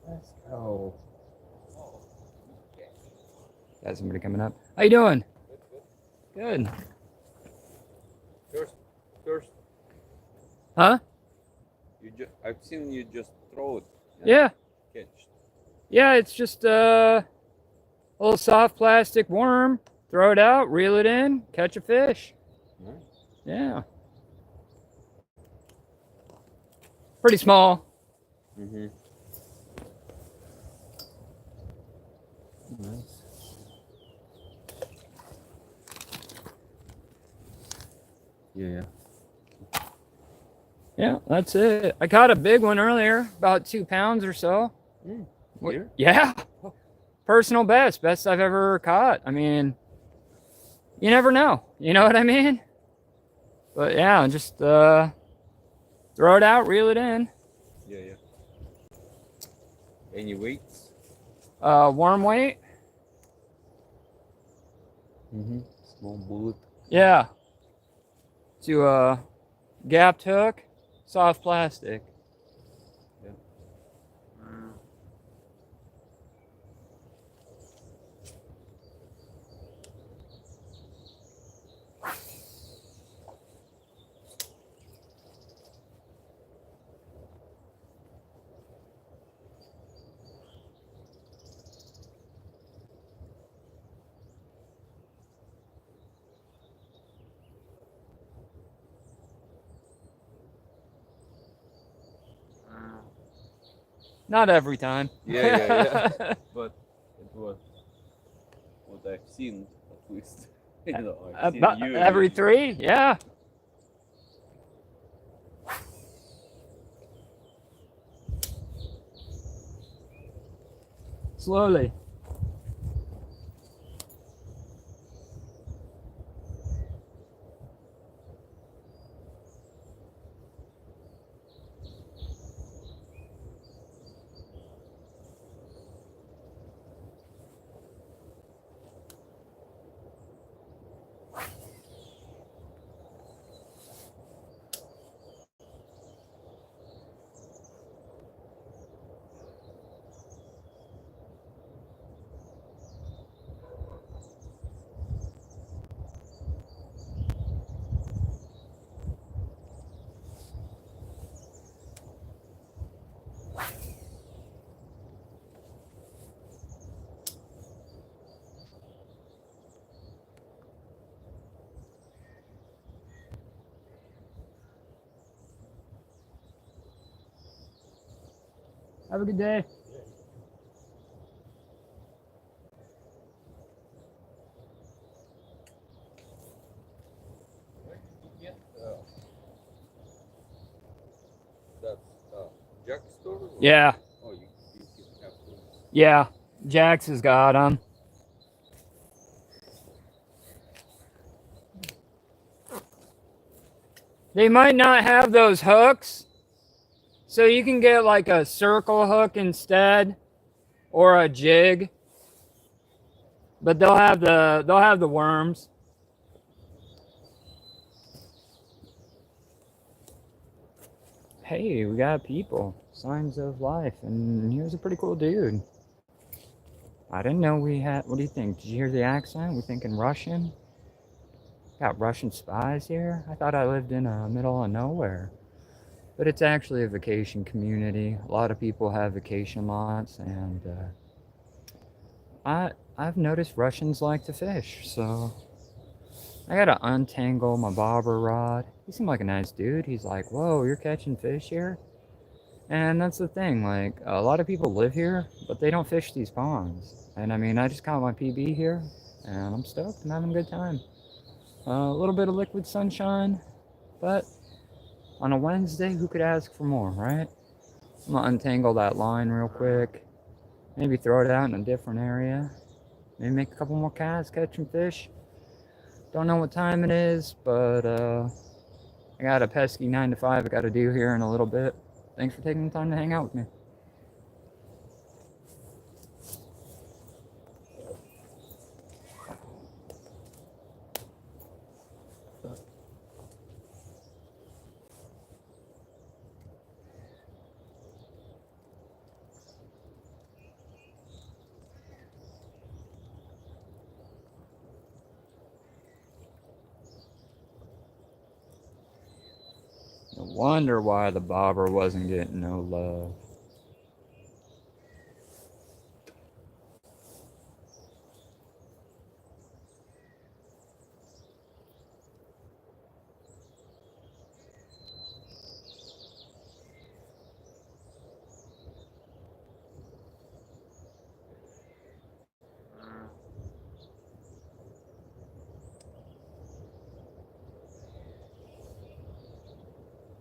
Let's go. Got somebody coming up. How you doing? Good. First, Huh? I've seen you just throw it. Yeah. Catch. Yeah, it's just a little soft plastic worm. Throw it out, reel it in, catch a fish. Nice. Yeah. Pretty small. Mm-hmm. Nice. Yeah. Yeah, that's it. I caught a big one earlier, about 2 pounds or so. Here? Yeah. Personal best I've ever caught. I mean, you never know. You know what I mean? But yeah, just throw it out, reel it in. Yeah. Any weights? Worm weight. Mm-hmm. Small bullet. Yeah. To a gapped hook, soft plastic. Yeah. Not every time. Yeah. But it was what I've seen at least. I've seen you. Every 3? Yeah. Slowly. Have a good day. Where did you get that's Jack's store? Or? Yeah. Oh, you can have those. Yeah. Jax has got them. They might not have those hooks, so you can get like a circle hook instead, or a jig. But they'll have the worms. Hey, we got people. Signs of life, and he was a pretty cool dude. I didn't know we had. What do you think? Did you hear the accent? We thinking Russian? Got Russian spies here? I thought I lived in the middle of nowhere. But it's actually a vacation community. A lot of people have vacation lots, and I've noticed Russians like to fish, so I gotta untangle my bobber rod. He seemed like a nice dude. He's like, "Whoa, you're catching fish here?" And that's the thing. Like, a lot of people live here, but they don't fish these ponds. And I mean, I just caught my PB here, and I'm stoked. I'm having a good time. A little bit of liquid sunshine, but on a Wednesday, who could ask for more, right? I'm gonna untangle that line real quick. Maybe throw it out in a different area. Maybe make a couple more casts, catch some fish. Don't know what time it is, but I got a pesky 9 to 5 I gotta do here in a little bit. Thanks for taking the time to hang out with me. No wonder why the bobber wasn't getting no love.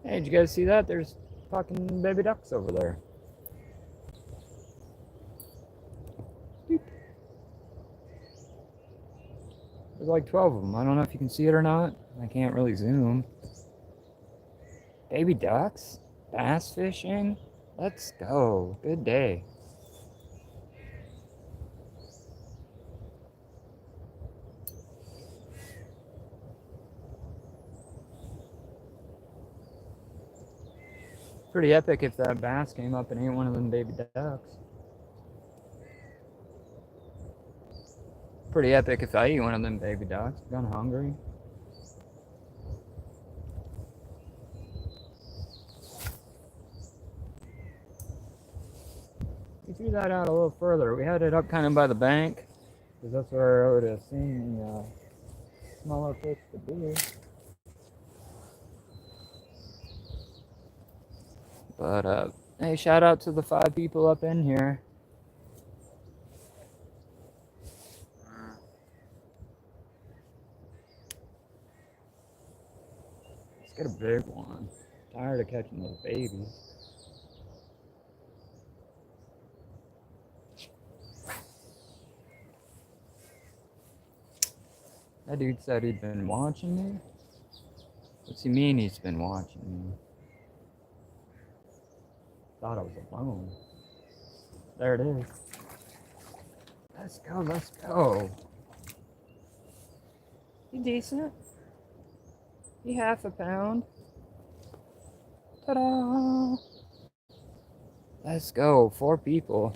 Hey, did you guys see that? There's fucking baby ducks over there. There's like 12 of them. I don't know if you can see it or not. I can't really zoom. Baby ducks? Bass fishing? Let's go. Good day. Pretty epic if that bass came up and ate one of them baby ducks. Pretty epic if I eat one of them baby ducks. I'm hungry. We threw that out a little further. We had it up kind of by the bank, because that's where I would have seen the smaller fish to be. But hey, shout out to the 5 people up in here. Let's get a big one. Tired of catching those babies. That dude said he'd been watching me? What's he mean he's been watching me? Thought I was alone. There it is. Let's go, let's go. You decent? You half a pound? Ta-da! Let's go, 4 people.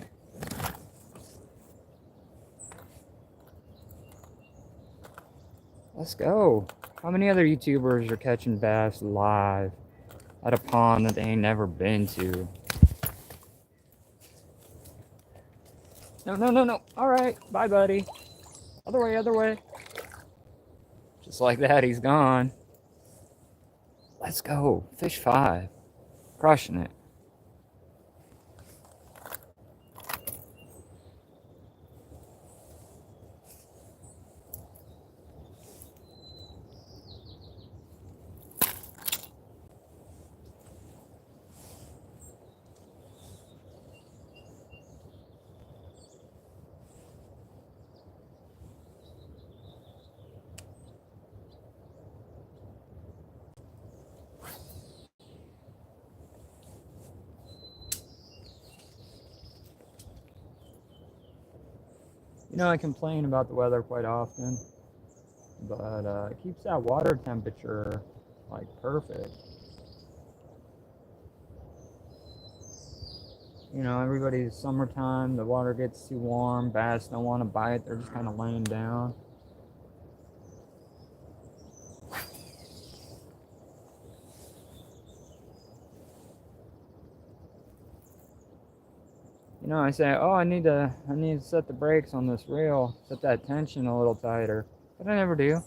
Let's go. How many other YouTubers are catching bass live at a pond that they ain't never been to? No, no, no, no. All right, bye, buddy. Other way, other way. Just like that, he's gone. Let's go. Fish 5. Crushing it. You know, I complain about the weather quite often, but it keeps that water temperature like perfect. You know, everybody's summertime, the water gets too warm, bass don't want to bite, they're just kind of laying down. You know, I say, oh, I need to set the brakes on this reel, set that tension a little tighter, but I never do.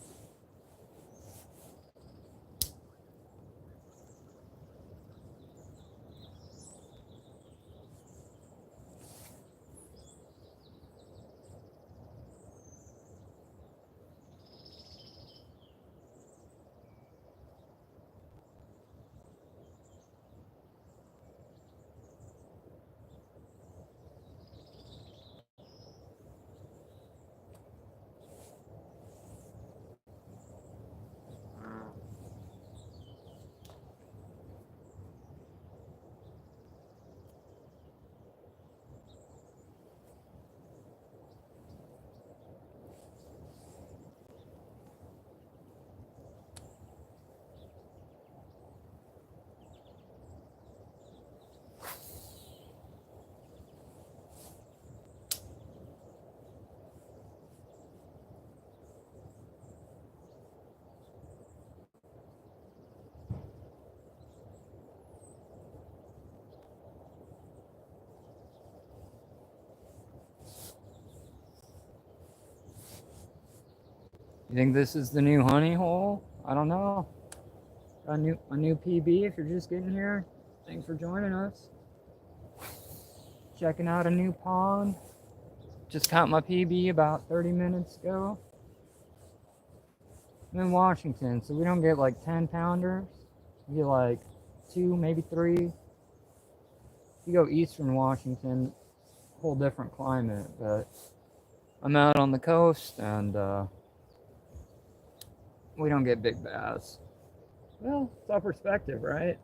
You think this is the new honey hole? I don't know. A new PB if you're just getting here. Thanks for joining us. Checking out a new pond. Just caught my PB about 30 minutes ago. I'm in Washington, so we don't get like 10 pounders. We get like 2, maybe 3. If you go eastern Washington, whole different climate. But I'm out on the coast and we don't get big bass. Well, it's all perspective, right?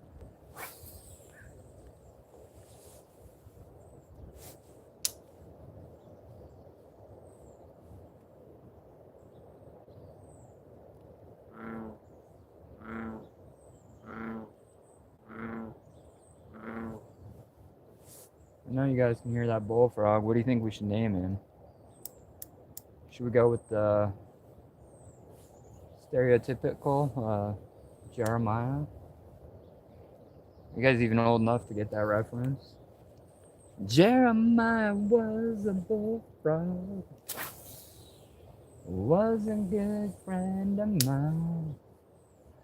I know you guys can hear that bullfrog. What do you think we should name him? Should we go with the stereotypical Jeremiah? You guys even old enough to get that reference? Jeremiah was a bullfrog, was a good friend of mine.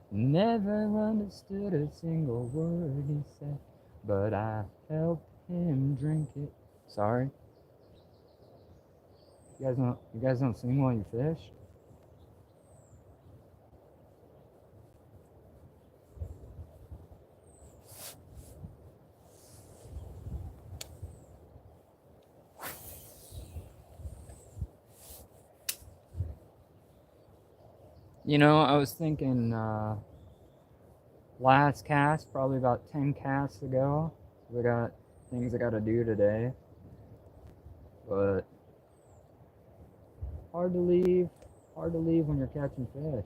Never understood a single word he said, but I helped him drink it. Sorry. You guys don't sing while you fish? You know, I was thinking last cast, probably about 10 casts ago. We got things I gotta do today. But hard to leave when you're catching fish.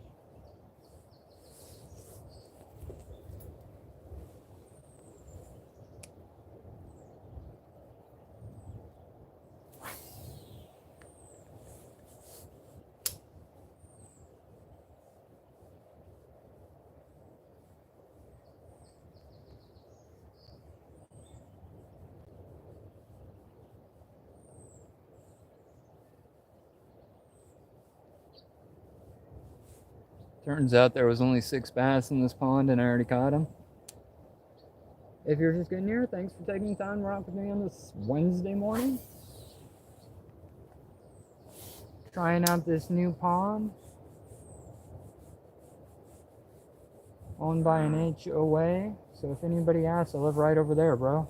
Turns out there was only 6 bass in this pond and I already caught them. If you're just getting here, thanks for taking the time to rock with me on this Wednesday morning. Trying out this new pond. Owned by an HOA. So if anybody asks, I live right over there, bro.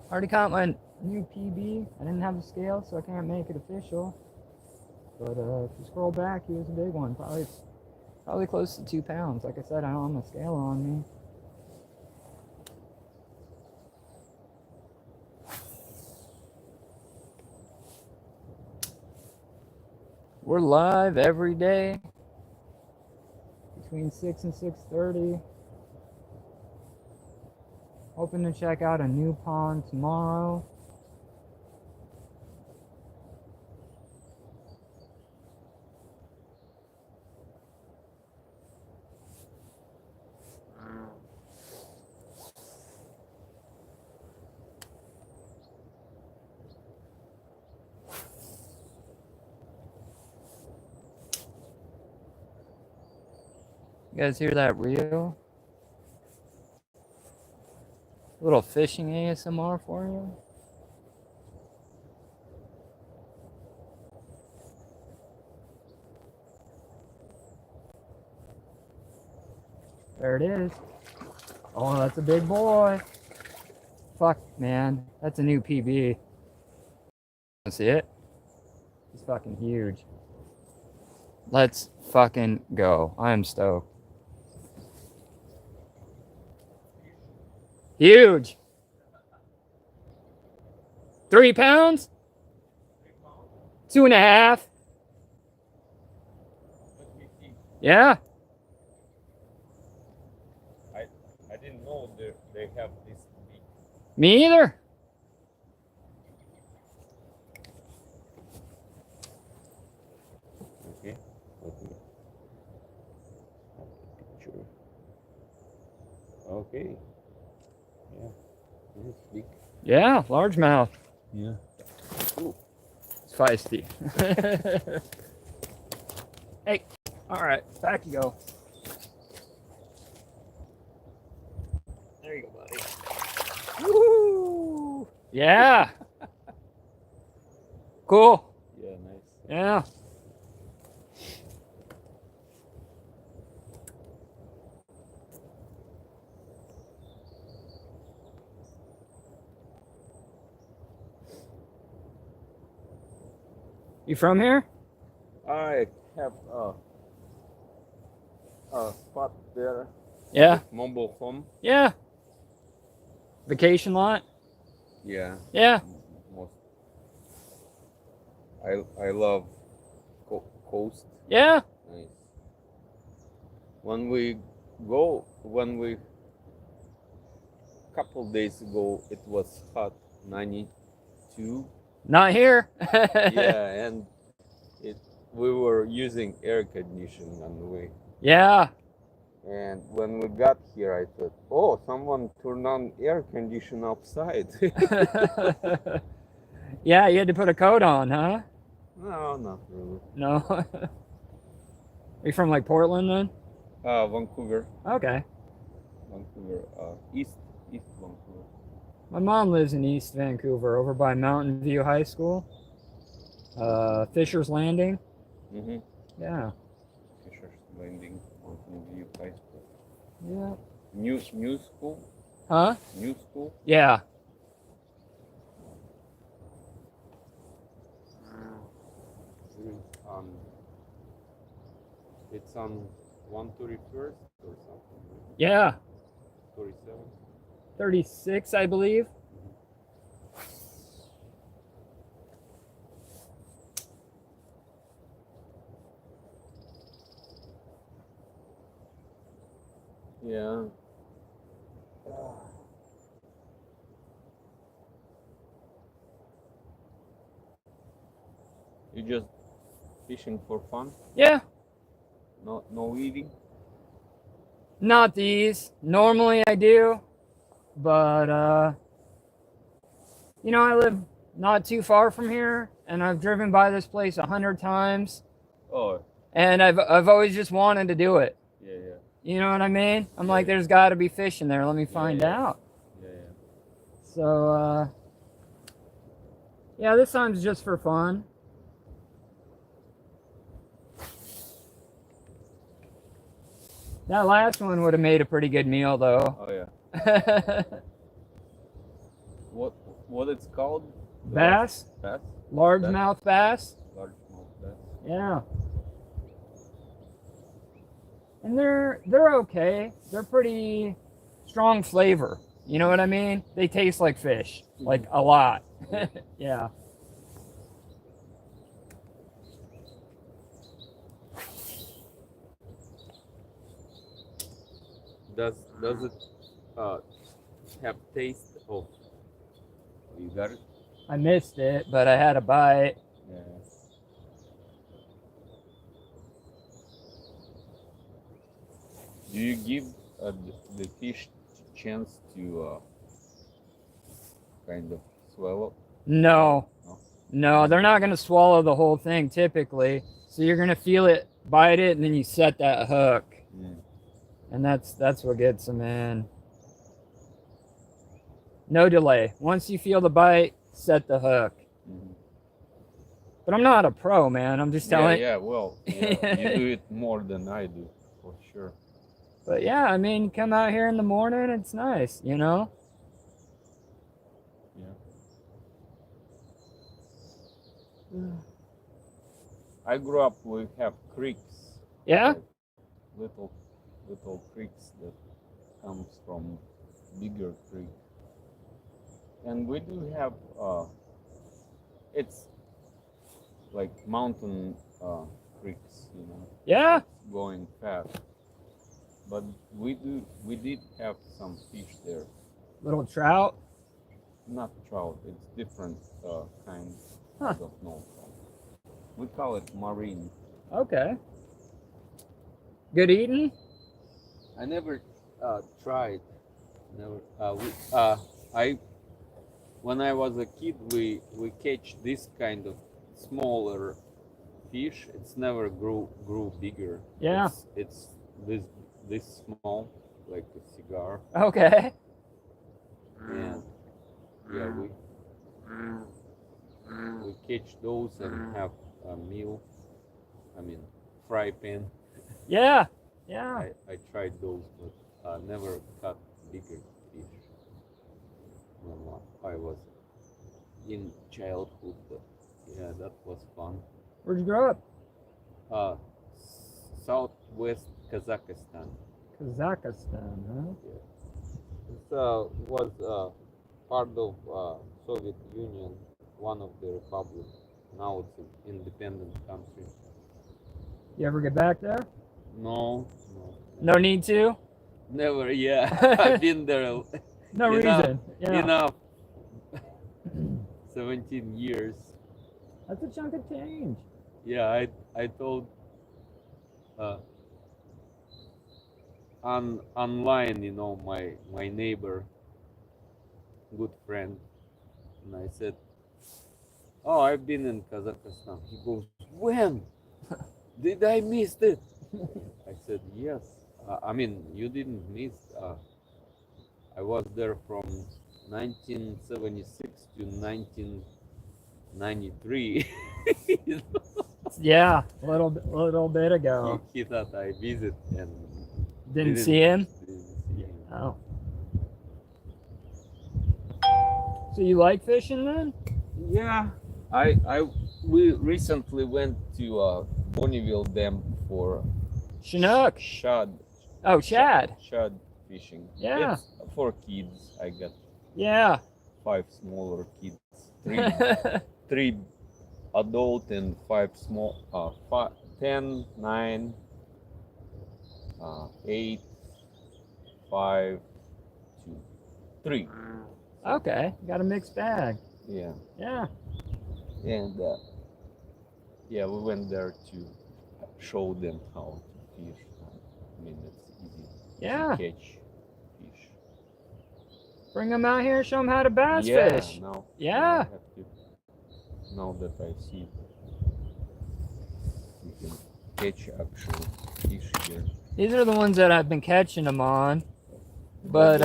Already caught my new PB. I didn't have the scale, so I can't make it official. But if you scroll back, he was a big one. Probably close to 2 pounds. Like I said, I don't have my scale on me. We're live every day between 6 and 6:30. Hoping to check out a new pond tomorrow. You guys hear that reel? A little fishing ASMR for you. There it is. Oh, that's a big boy. Fuck, man. That's a new PB. See it? It's fucking huge. Let's fucking go. I am stoked. Huge. 3 pounds? 2.5. Yeah. I didn't know they have this big. Me either. Okay. Sure. Okay. Yeah. It's big. Yeah, largemouth. Yeah. Ooh. It's feisty. Hey, all right, back you go. There you go, buddy. Woo! Yeah. Cool. Yeah, nice. Yeah. You from here? I have a spot there. Yeah. Mobile home. Yeah. Vacation lot? Yeah. Yeah. Most. I love coast. Yeah. Nice. When we couple days ago, it was hot, 92. Not here. Yeah, and we were using air conditioning on the way. Yeah. And when we got here, I thought, oh, someone turned on air condition outside. Yeah, you had to put a coat on, huh? No, not really. No. Are you from like Portland then? Vancouver. Okay. Vancouver. East Vancouver. My mom lives in East Vancouver, over by Mountain View High School. Fisher's Landing. Mm-hmm. Yeah. Fisher's Landing, Mountain View High School. Yeah. New school? Huh? New school? Yeah. It's on 131st or something. Yeah, 47. 36, I believe. Yeah. You just fishing for fun? Yeah, No eating? not these. Normally I do, but you know, I live not too far from here, and I've driven by this place 100 times, Oh, and I've always just wanted to do it. yeah, yeah. You know what I mean? I'm Yeah, like, yeah. there's got to be fish in there. Let me find yeah. out. Yeah, yeah. So yeah, this time's just for fun. That last one would have made a pretty good meal, though. Oh, yeah. What it's called? The Bass, Bass? largemouth bass. Largemouth bass. Yeah. And they're okay. They're pretty strong flavor. You know what I mean? They taste like fish, like a lot. Yeah. Does it have taste of? You got it? I missed it, but I had a bite. Yeah. Do you give the fish chance to kind of swallow? No, No? no, they're not gonna swallow the whole thing typically. So you're gonna feel it, bite it, and then you set that hook, Mm. and that's what gets them in. No delay. Once you feel the bite, set the hook. Mhm. But I'm not a pro, man. I'm just telling. Yeah, well, yeah, you do it more than I do, for sure. But yeah, I mean, come out here in the morning, it's nice, you know? Yeah. I grew up, we have creeks. Yeah? Like little creeks that comes from bigger creek. And we do have, it's like mountain creeks, you know. Yeah? It's going fast. But we did have some fish there. Little trout? Not trout, it's different kind. Huh. I don't know. We call it marine. Okay. Good eating? I never tried. Never. When I was a kid, we catch this kind of smaller fish. It's never grew bigger. Yeah. It's this small, like a cigar. Okay. And yeah, we catch those and have a meal. I mean, fry pan. Yeah. Yeah. I tried those, but never caught bigger fish when I was in childhood. But yeah, that was fun. Where'd you grow up? Southwest Kazakhstan. Kazakhstan, huh? It was part of Soviet Union, one of the republics. Now it's an independent country. You ever get back there? No. No need to? Never, yeah. I've been there. No Enough. reason. Yeah. Enough. 17 years. That's a chunk of change. Yeah, I told online, you know, my neighbor, good friend, and I said, "Oh, I've been in Kazakhstan." He goes, "When? Did I miss it?" I said, "Yes." I mean, you didn't miss. I was there from 1976 to 1993. You know? Yeah, a little bit ago. He thought I visit and Didn't see him? Didn't see him. Oh. So you like fishing then? Yeah, we recently went to Bonneville Dam for Chinook. Shad. Oh, shad. Shad fishing. Yeah. It's for kids. I got Yeah. 5 smaller kids. Three adult and 5 small. 10, 9, 8, 5, 2, 3. Okay, got a mixed bag. Yeah. Yeah. And yeah, we went there to show them how to fish. I mean, it's easy Yeah. to catch fish. Bring them out here, show them how to bass Yeah, fish. now I Yeah. have to. Now that I see you can catch actual fish here. These are the ones that I've been catching them on. But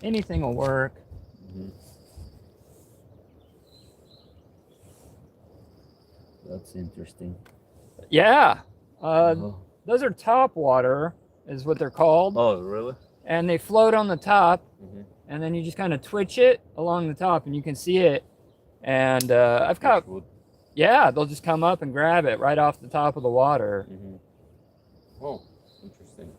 anything will work. That's interesting. Yeah. Those are top water, is what they're called. Oh, really? And they float on the top, and then you just kind of twitch it along the top, and you can see it. And I've caught, yeah, they'll just come up and grab it right off the top of the water. Oh, interesting.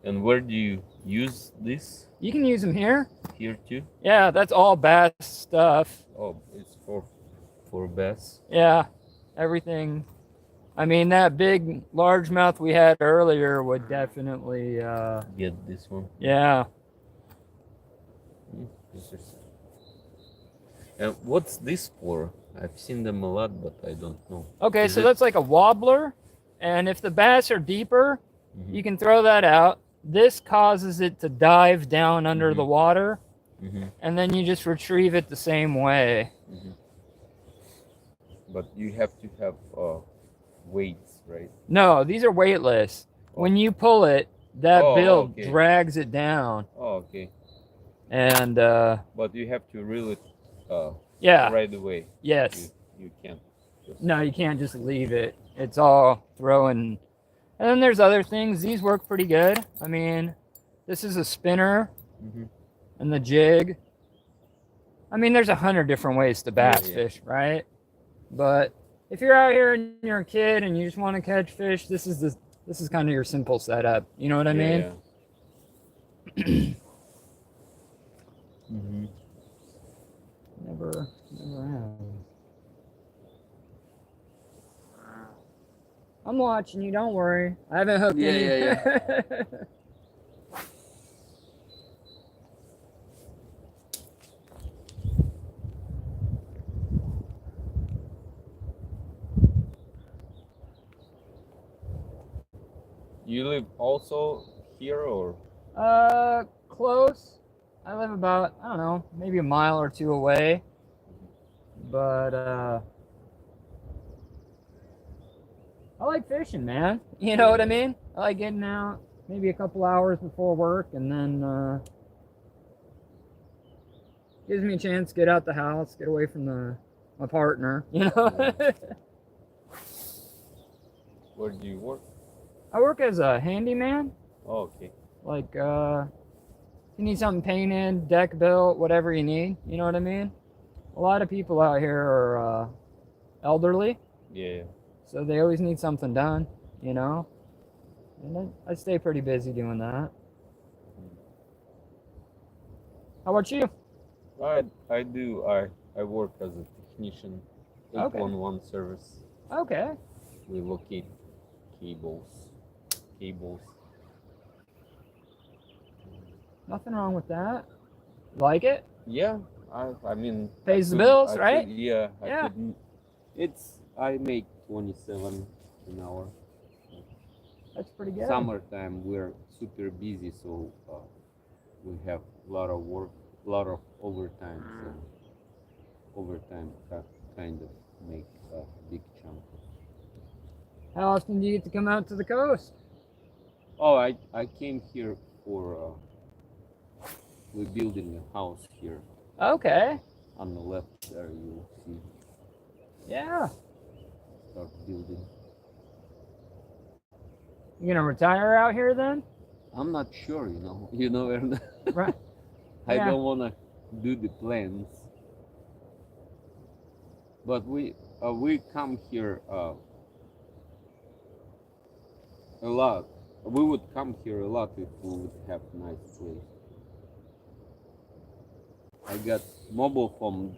And where do you use this? You can use them here. Here too? Yeah, that's all bass stuff. Oh, it's for bass. Yeah, everything. I mean, that big largemouth we had earlier would definitely get this one. Yeah. Interesting. And what's this for? I've seen them a lot, but I don't know. Okay, so that's like a wobbler, and if the bass are deeper, you can throw that out. This causes it to dive down under the water, and then you just retrieve it the same way. But you have to have weights, right? No, these are weightless. When you pull it, that bill drags it down. Oh, okay. And but you have to reel it yeah, right away. Yes. You can't. No, you can't just leave it. It's all throwing. And then there's other things. These work pretty good. I mean, this is a spinner and the jig. I mean, there's 100 different ways to bass fish, right? But if you're out here and you're a kid and you just want to catch fish, this is kind of your simple setup. You know what I mean? Never have. I'm watching you. Don't worry. I haven't hooked any. Yeah. You live also here or? Close. I live about, I don't know, maybe a mile or two away. But I like fishing, man. You know what I mean? I like getting out maybe a couple hours before work, and then gives me a chance to get out the house, get away from my partner, you know? Where do you work? I work as a handyman. Oh, okay. Like, if you need something painted, deck built, whatever you need, you know what I mean? A lot of people out here are elderly. Yeah. So they always need something done, you know? And I stay pretty busy doing that. How about you? I do. I work as a technician, 811 service. Okay. We locate cables. Nothing wrong with that. Like it? Yeah. I mean, pays the bills, right? Yeah. I make 27 an hour. That's pretty good. Summertime we're super busy, so we have a lot of work, a lot of overtime. So overtime kind of make a big chunk. How often do you get to come out to the coast? Oh, I came here for we're building a house here. Okay. On the left there you'll see. Yeah. Start building. You gonna retire out here then? I'm not sure, you know. Right. I don't wanna do the plans. But we come here A lot. We would come here a lot if we would have nice place. I got mobile home.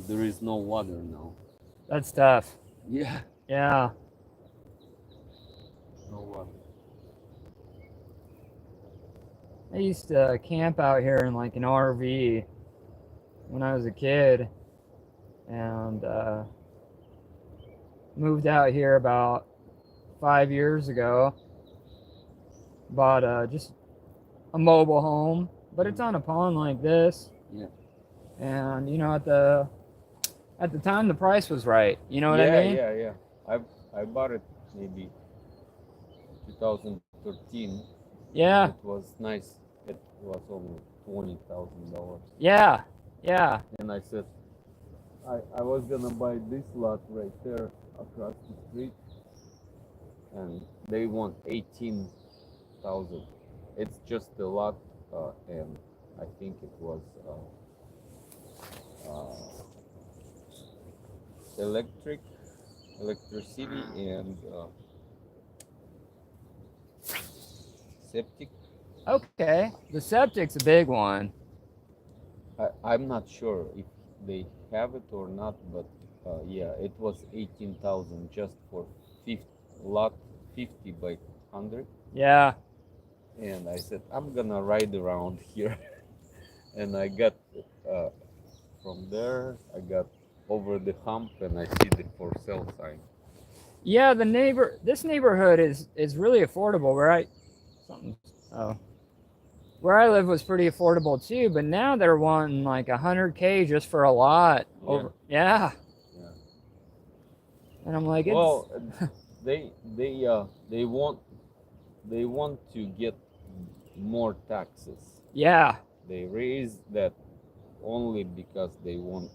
There is no water now. That's tough. Yeah. Yeah. No water. I used to camp out here in like an RV when I was a kid, and moved out here about 5 years ago. Bought just a mobile home, but it's on a pond like this. Yeah. And at the time the price was right. You know what I mean? Yeah. I bought it maybe 2013. Yeah. It was nice. It was only $20,000. Yeah. Yeah. And I said I was gonna buy this lot right there across the street, and they want 18,000. It's just a lot, and I think it was electricity and septic. Okay. The septic's a big one. I'm not sure if they have it or not, but yeah, it was 18,000 just for 50 lot 50 by 100. Yeah. And I said I'm gonna ride around here, and I got from there I got over the hump and I see the for sale sign. Yeah, this neighborhood is really affordable, right? Something. Oh. Where I live was pretty affordable too, but now they're wanting like 100K just for a lot. Yeah. Over. Yeah. Yeah. And I'm like, Well, they want to get more taxes. yeah. They raise that only because they want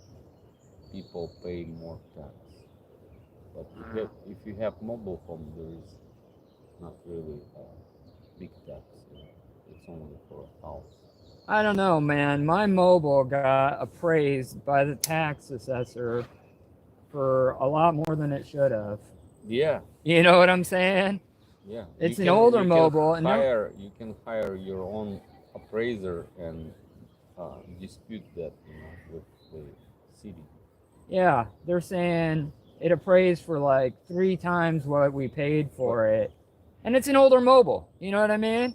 people paying more tax. But if you have mobile home, there is not really a big tax. It's only for a house. I don't know, man. My mobile got appraised by the tax assessor for a lot more than it should have. Yeah. You know what I'm saying? Yeah. It's an older mobile. And you can hire your own appraiser and dispute that, with the city. Yeah, they're saying it appraised for like 3 times what we paid for it. And it's an older mobile. You know what I mean?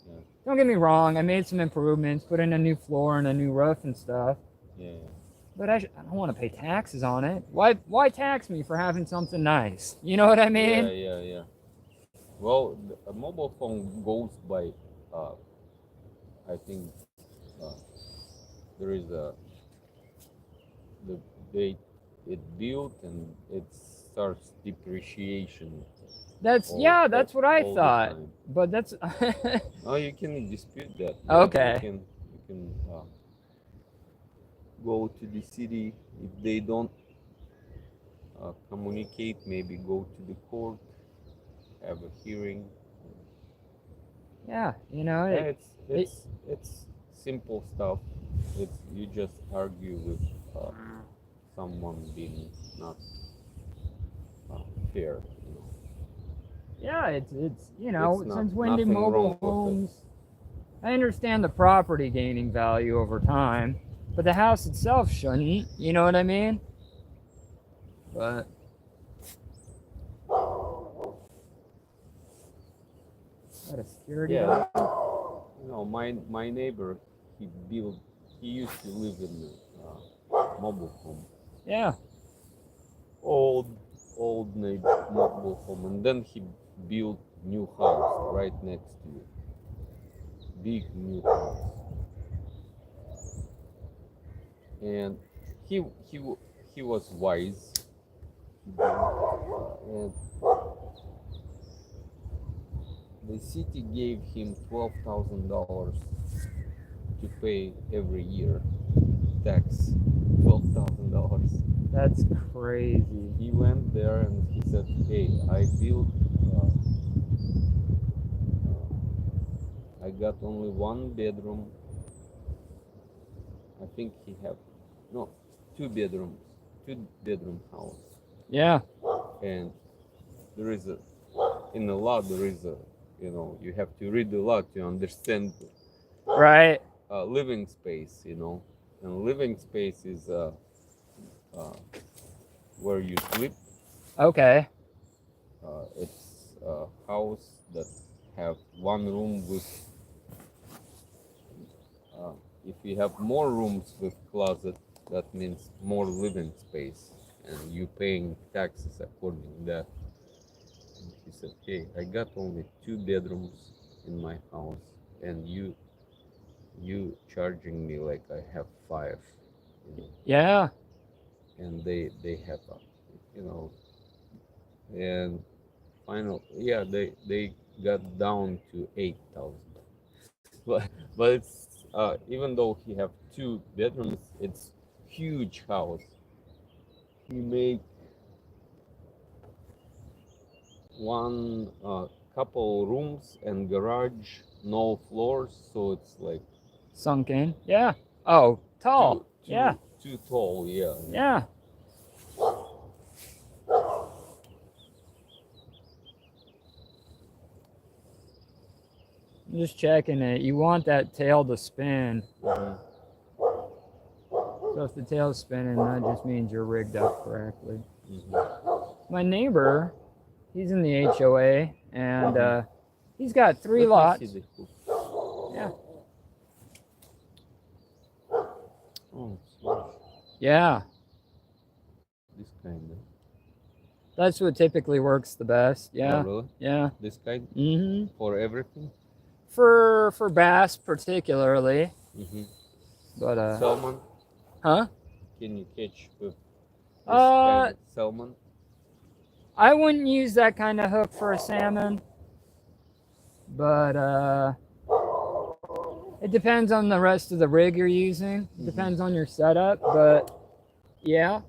Yeah. Don't get me wrong. I made some improvements, put in a new floor and a new roof and stuff. Yeah. But I don't want to pay taxes on it. Why tax me for having something nice? You know what I mean? Yeah. Well, a mobile phone goes by, I think, there is a the date it built and it starts depreciation. That's what I thought. But that's No, you can dispute that. Okay. You can go to the city if they don't communicate. Maybe go to the court, have a hearing. yeah, It's simple stuff. It's you just argue with someone being not fair. yeah, it's It's since when did nothing mobile wrong with it. homes? I understand the property gaining value over time, but the house itself shouldn't. You know what I mean? But got a security Yeah. guard? My neighbor, he used to live in a mobile home, Yeah. old neighbor mobile home, and then he built new house right next to it, big new house, and he was wise, and the city gave him $12,000 to pay every year tax. $12,000. That's crazy. He went there and he said, "Hey, I built. I got only one bedroom. I think he have no 2 bedroom house, Yeah. and there is in a lot there is a, you have to read a lot to understand Right. living space, and living space is where you sleep. Okay. It's a house that have one room with uh, if you have more rooms with closet, that means more living space, and you paying taxes according to that. And he said, hey, I got only 2 bedrooms in my house, and you charging me like I have 5, Yeah. and they have you know and yeah, they got down to 8,000. But it's even though he have 2 bedrooms, it's huge house. He make one couple rooms and garage, no floors, so it's like Sunk in. Yeah. Oh, tall. Yeah. too tall. Yeah. Yeah. I'm just checking it. You want that tail to spin. Mhm. So if the tail's spinning, that just means you're rigged up correctly. Mhm. My neighbor, he's in the HOA, and he's got 3 Let me lots. see the hook. Yeah. Oh, sorry. Yeah. This kind of. That's what typically works the best. Yeah. Oh, really? Yeah. This kind Mm-hmm. for everything. For bass particularly. Mm-hmm. But Salmon. huh? Can you catch with this Uh kind of salmon? I wouldn't use that kind of hook for a salmon. But it depends on the rest of the rig you're using. It depends on your setup, but yeah.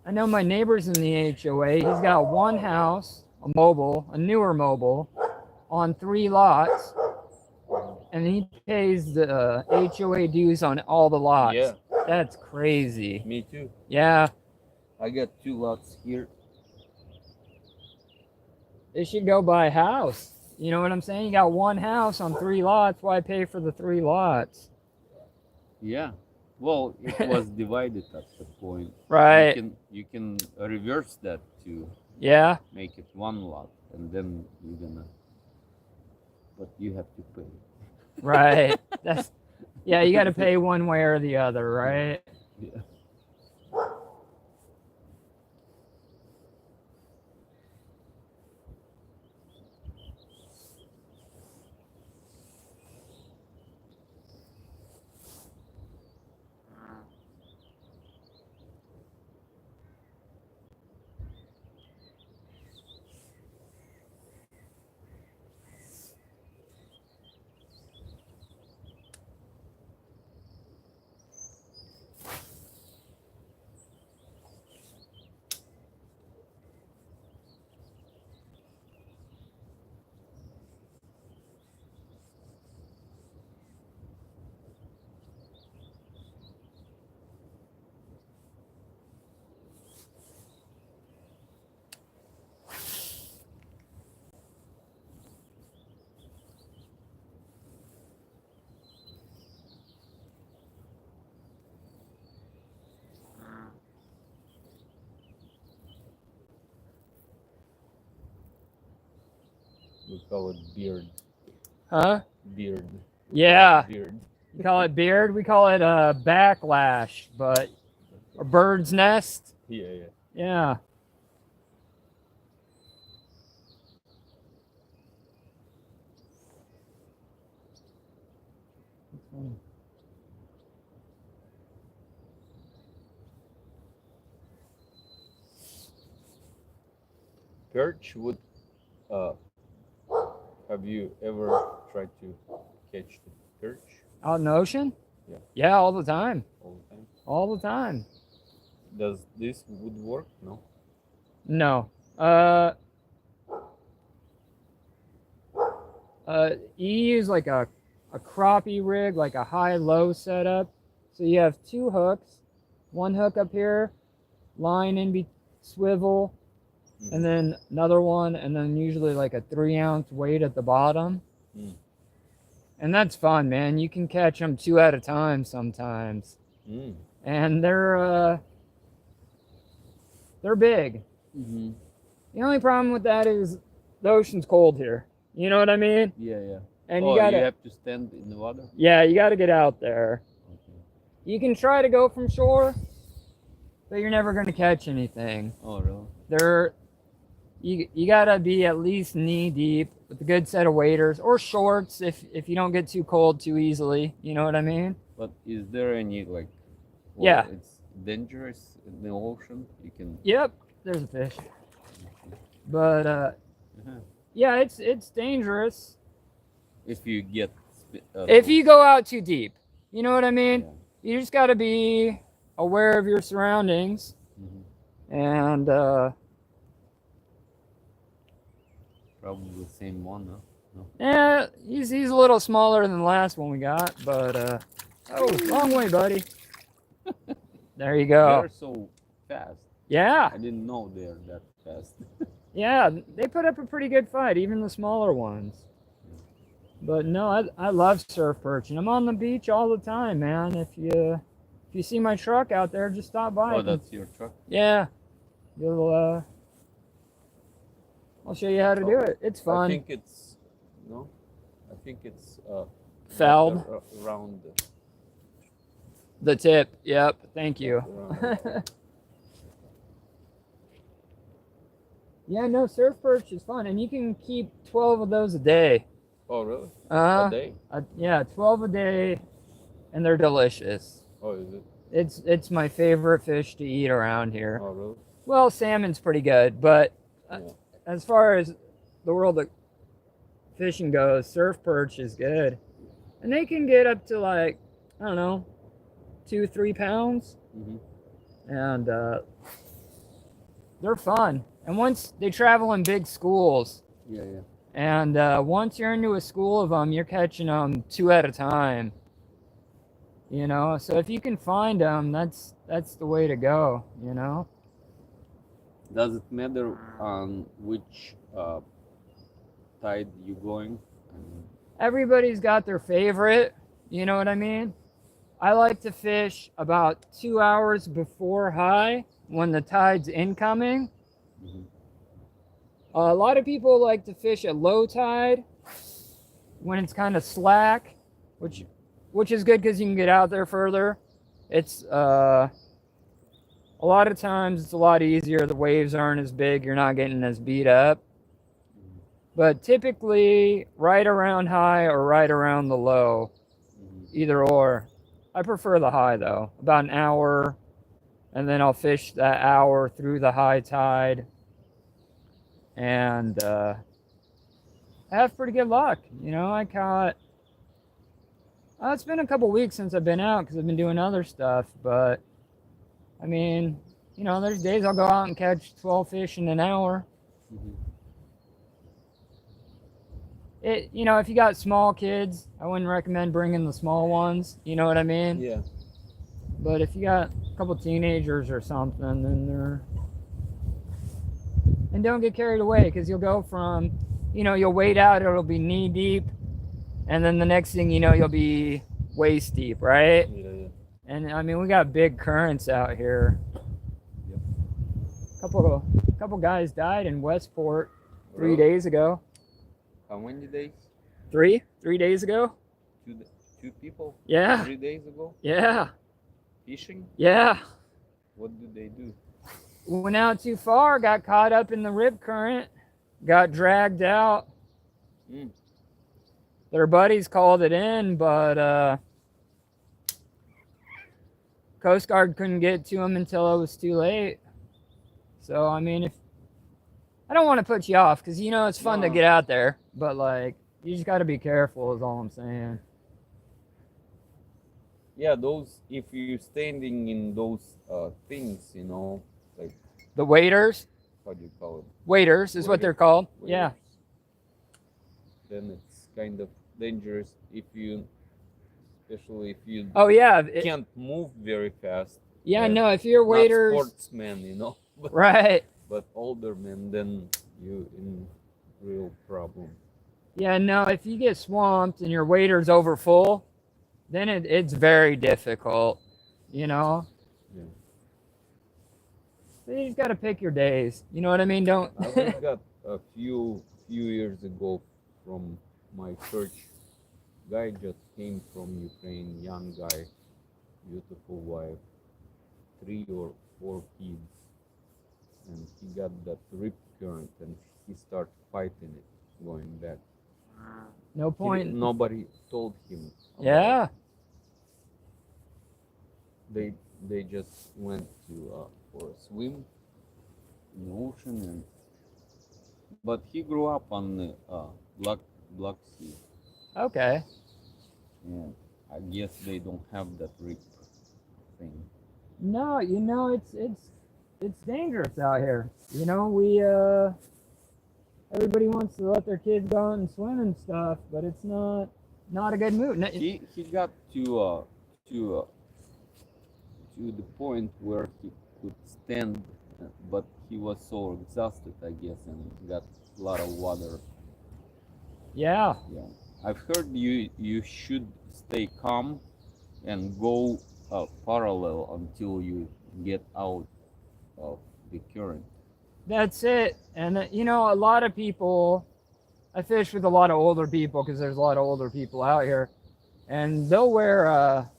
I know my neighbor's in the HOA. He's got one house, a newer mobile, on 3 lots, and he pays the HOA dues on all the lots. Yeah. That's crazy. Me too. Yeah. I got 2 lots here. They should go buy a house. You know what I'm saying? You got one house on 3 lots. Why pay for the 3 lots? Yeah. Well, it was divided at the point. Right. You can reverse that to Yeah. make it 1 lot, and then you're gonna. But you have to pay. Right. That's yeah. You got to pay one way or the other, right? Yeah. We call it beard. Huh? Beard. Yeah. Beard. You call it beard. We call it a backlash, but a bird's nest. Yeah, yeah. Yeah. Perch would. Uh, have you ever tried to catch the perch? Out in the ocean? Yeah. Yeah, all the time. All the time. All the time. Does this would work? No. No. You use like a crappie rig, like a high-low setup. So you have 2 hooks, one hook up here, line in swivel, and then another one, and then usually like a 3-ounce weight at the bottom. Mm. And that's fun, man. You can catch them 2 at a time sometimes. Mm. And they're big. Mm-hmm. The only problem with that is the ocean's cold here. You know what I mean? Yeah, yeah. And you you gotta, have to stand in the water? yeah, you gotta get out there. Okay. You can try to go from shore, but you're never gonna catch anything. Oh, really? You gotta be at least knee deep with a good set of waders or shorts if you don't get too cold too easily. You know what I mean? But is there any like? Yeah. It's dangerous in the ocean. You can. Yep, there's a fish. But yeah, it's dangerous If you get. if you go out too deep. You know what I mean? Yeah. You just gotta be aware of your surroundings Mm-hmm. and. Probably the same one, huh? No. Yeah, he's a little smaller than the last one we got, but oh, long way, buddy. There you go. They're so fast. Yeah, I didn't know they're that fast. yeah, they put up a pretty good fight, even the smaller ones. But no, I love surf perch, and I'm on the beach all the time, man. If you see my truck out there, just stop by. Oh, that's your truck? Yeah, you'll I'll show you how to do it. It's fun. I think it's no. I think it's Fouled. Around The tip. Yep. Thank you. Yeah, no, surf perch is fun, and you can keep 12 of those a day. Oh, really? A day? Yeah, 12 a day, and they're delicious. Oh, is it? It's my favorite fish to eat around here. Oh, really? Well, salmon's pretty good, but Yeah. as far as the world of fishing goes, surf perch is good. And they can get up to like, I don't know, 2-3 pounds. Mm-hmm. And they're fun. And once they travel in big schools, Yeah, yeah. and once you're into a school of them, you're catching them 2 at a time. You know, so if you can find them, that's the way to go. You know. Does it matter on which tide you're going? Everybody's got their favorite. You know what I mean? I like to fish about 2 hours before high when the tide's incoming. Mm-hmm. A lot of people like to fish at low tide when it's kind of slack, which is good because you can get out there further. It's a lot of times it's a lot easier. The waves aren't as big. You're not getting as beat up. Mm-hmm. But typically right around high or right around the low, either or. I prefer the high though, about an hour, and then I'll fish that hour through the high tide, and I have pretty good luck. You know, I caught. It's been a couple weeks since I've been out because I've been doing other stuff, but I mean, you know, there's days I'll go out and catch 12 fish in an hour. Mm-hmm. You know, if you got small kids, I wouldn't recommend bringing the small ones. You know what I mean? Yeah. But if you got a couple teenagers or something, then and don't get carried away because you'll go from, you know, you'll wade out, it'll be knee deep, and then the next thing you know, you'll be waist deep, right? Yeah, yeah. And I mean, we got big currents out here. Yep. Couple guys died in Westport 3 Really? days ago. How many days? 3 days ago? Two people? Yeah. 3 days ago? Yeah. Fishing? Yeah. What did they do? Went out too far, got caught up in the rip current, got dragged out. Mm. Their buddies called it in, but Coast Guard couldn't get to them until it was too late. So, I mean, I don't want to put you off because, you know, it's fun to get out there, but like, you just got to be careful is all I'm saying. Yeah, those, if you're standing in those things, you know, like, The waders? what do you call it? Waders is what they're called. Waders. Yeah. Then it's kind of dangerous especially if you Oh, yeah. can't move very fast. Yeah, no, if you're waders. Not sportsman, you know. Right. But older men, then you in real problem. Yeah, no, if you get swamped and your wader's over full, then it's very difficult, you know? Yeah. So you just got to pick your days. You know what I mean? Don't. I just got a few years ago from my church. Guy just came from Ukraine, young guy, beautiful wife, 3 or 4 kids, and he got that rip current, and he started fighting it, going back. No point. Nobody told him about it. Yeah. They just went to for a swim in the ocean, and but he grew up on the Black Sea, Okay. and I guess they don't have that rip thing. No, you know it's dangerous out here. You know, we everybody wants to let their kids go out and swim and stuff, but it's not a good move. He got to the point where he could stand, but he was so exhausted, I guess, and got a lot of water. Yeah. Yeah, I've heard you should stay calm and go parallel until you get out of the current. That's it. And you know, a lot of people, I fish with a lot of older people because there's a lot of older people out here, and they'll wear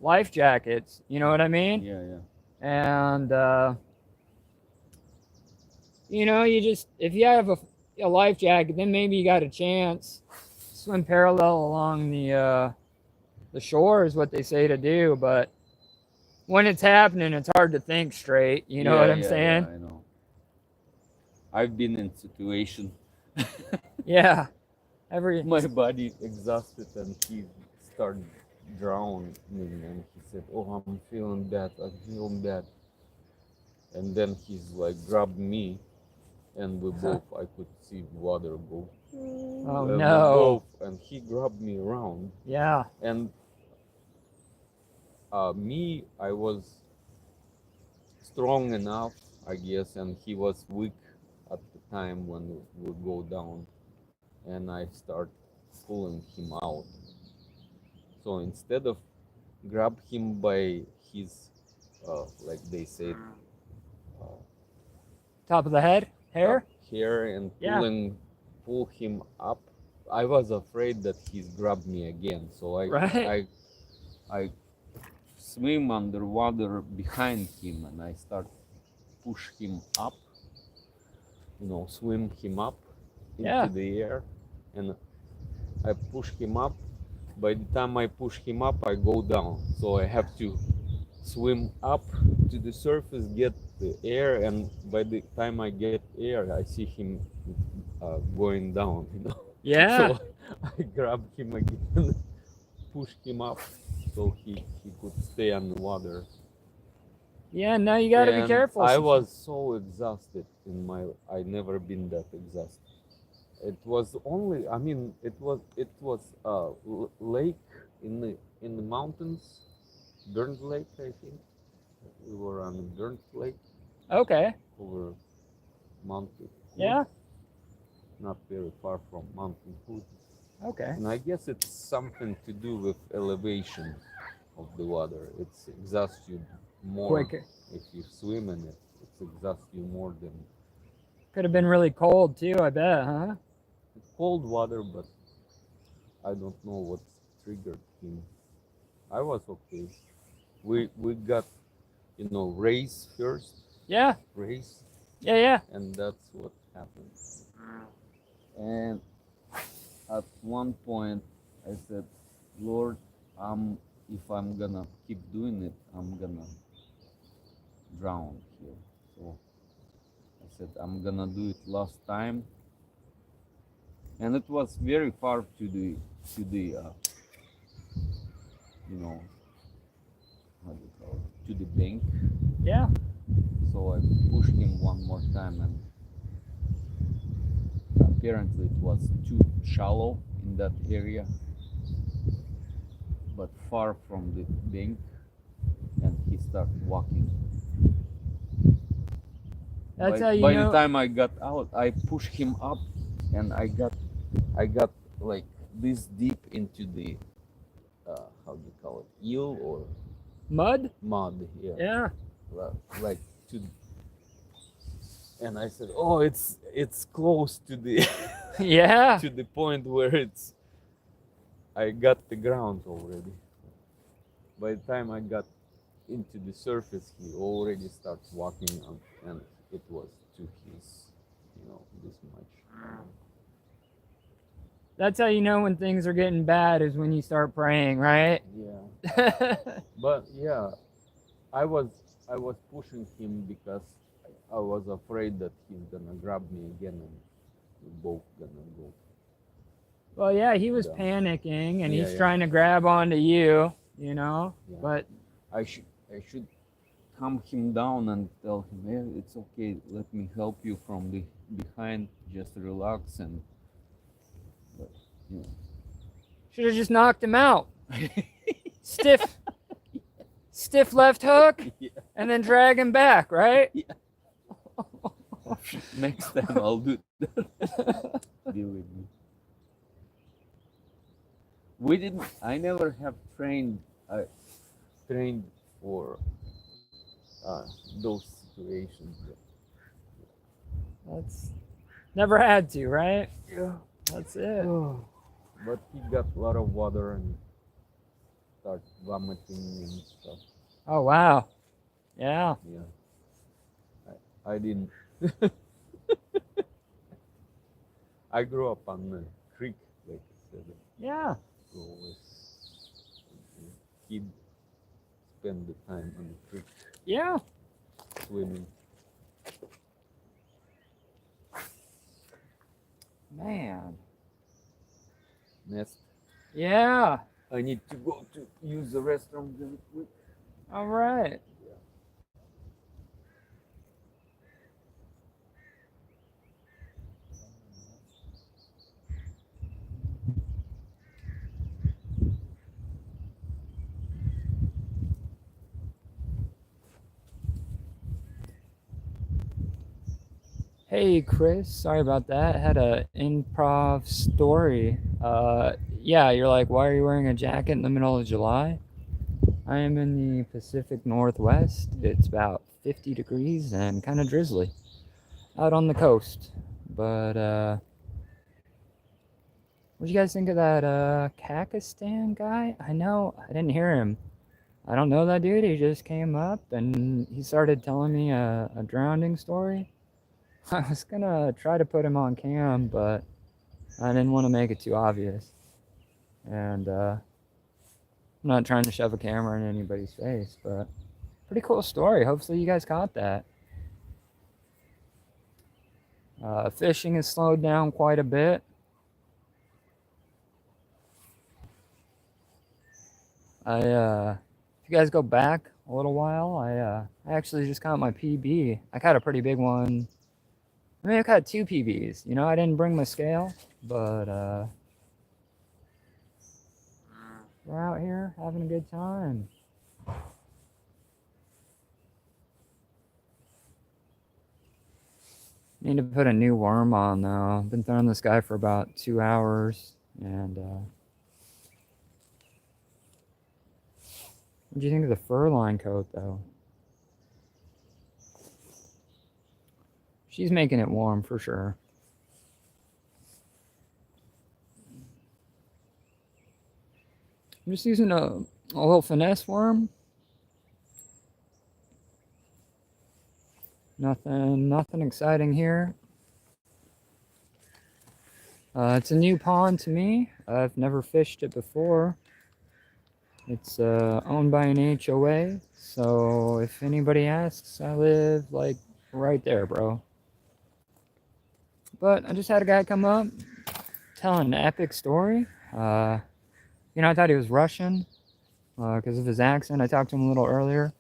life jackets. You know what I mean? Yeah, yeah. And you know, you just if you have a life jacket, then maybe you got a chance. Swim parallel along the shore is what they say to do, but when it's happening, it's hard to think straight. You know what I'm saying? Yeah, I know. I've been in situation. Yeah. My body exhausted, and he started drowning, and he said, "Oh, I'm feeling bad. I'm feeling bad." And then he's like grabbed me, and we both I could see water go. Oh We no. both, and he grabbed me around, Yeah. and me, I was strong enough, I guess, and he was weak at the time when we go down, and I start pulling him out. So instead of grab him by his, like they said, Top of the head, hair. hair, and Yeah. pull him up, I was afraid that he's grabbed me again. So Right. I swim underwater behind him, and I start push him up, swim him up into Yeah. the air, and I push him up. By the time I push him up, I go down, so I have to swim up to the surface, get the air, and by the time I get air, I see him going down, Yeah. So I grab him again, push him up, so he could stay underwater. Yeah. No, you got to be careful. I was so exhausted I never been that exhausted. It was only, I mean, it was a lake in the mountains, Burnt Lake, I think. We were on Burnt Lake Okay. over Mountain Hood. Yeah. Not very far from Mountain Hood. Okay. And I guess it's something to do with elevation of the water. It's exhausts you more Quicker. if you swim in it. It's exhausts you more than Could have been really cold too, I bet, huh? it's cold water, but I don't know what triggered him. I was okay. We got race first. Yeah. Race, Yeah. and that's what happened. And at one point, I said, "Lord, if I'm gonna keep doing it, I'm gonna drown here." So I said, "I'm gonna do it last time." And it was very far to the how do you call it, to the bank. Yeah. So I pushed him one more time, and apparently it was too shallow in that area, but far from the bank, and he started walking. That's how you By the know. time I got out, I pushed him up, and I got like this deep into the how do you call it, eel or Mud? mud? Yeah, Yeah. like to. And I said, "Oh, it's close to the Yeah. to the point where I got the ground already." By the time I got into the surface, he already starts walking on, and it was to his, this much. That's how you know when things are getting bad is when you start praying, right? Yeah, but yeah, I was I was pushing him because I was afraid that he's gonna grab me again and we're both gonna go Well, yeah, he was down. panicking and Yeah, he's yeah, trying to grab onto you, you know? yeah. But I should calm him down and tell him, "Hey, it's okay. Let me help you from the behind. Just relax and, but, you should have just knocked him out. Stiff, stiff left hook, yeah. and then drag him back, right? Yeah. Next time I'll do that. Believe me. We didn't. I never have trained for those situations. That's never had to, right? Yeah. That's it. But he got a lot of water and start vomiting and stuff. Oh wow. Yeah. Yeah. I didn't. I grew up on the creek, like I said. Yeah. So always kid spend the time on the creek Yeah. swimming. Man. Nest. Yeah. I need to go to use the restroom really quick. All right. Hey Chris, sorry about that. Had a improv story. Yeah, you're like, why are you wearing a jacket in the middle of July? I am in the Pacific Northwest. It's about 50 degrees and kind of drizzly out on the coast. But what do you guys think of that Kakistan guy? I know I didn't hear him. I don't know that dude. He just came up and he started telling me a drowning story. I was gonna try to put him on cam, but I didn't want to make it too obvious. And I'm not trying to shove a camera in anybody's face, but pretty cool story. Hopefully you guys caught that. Fishing has slowed down quite a bit. If you guys go back a little while, I actually just caught my PB. I caught a pretty big one. I mean, I caught two PBs. You know, I didn't bring my scale, but we're out here having a good time. Need to put a new worm on though. I've been throwing this guy for about 2 hours, and what do you think of the fur line coat though? She's making it warm for sure. I'm just using a little finesse worm. Nothing exciting here. It's a new pond to me. I've never fished it before. It's owned by an HOA, so if anybody asks, I live like right there, bro. But I just had a guy come up, telling an epic story. I thought he was Russian because of his accent. I talked to him a little earlier.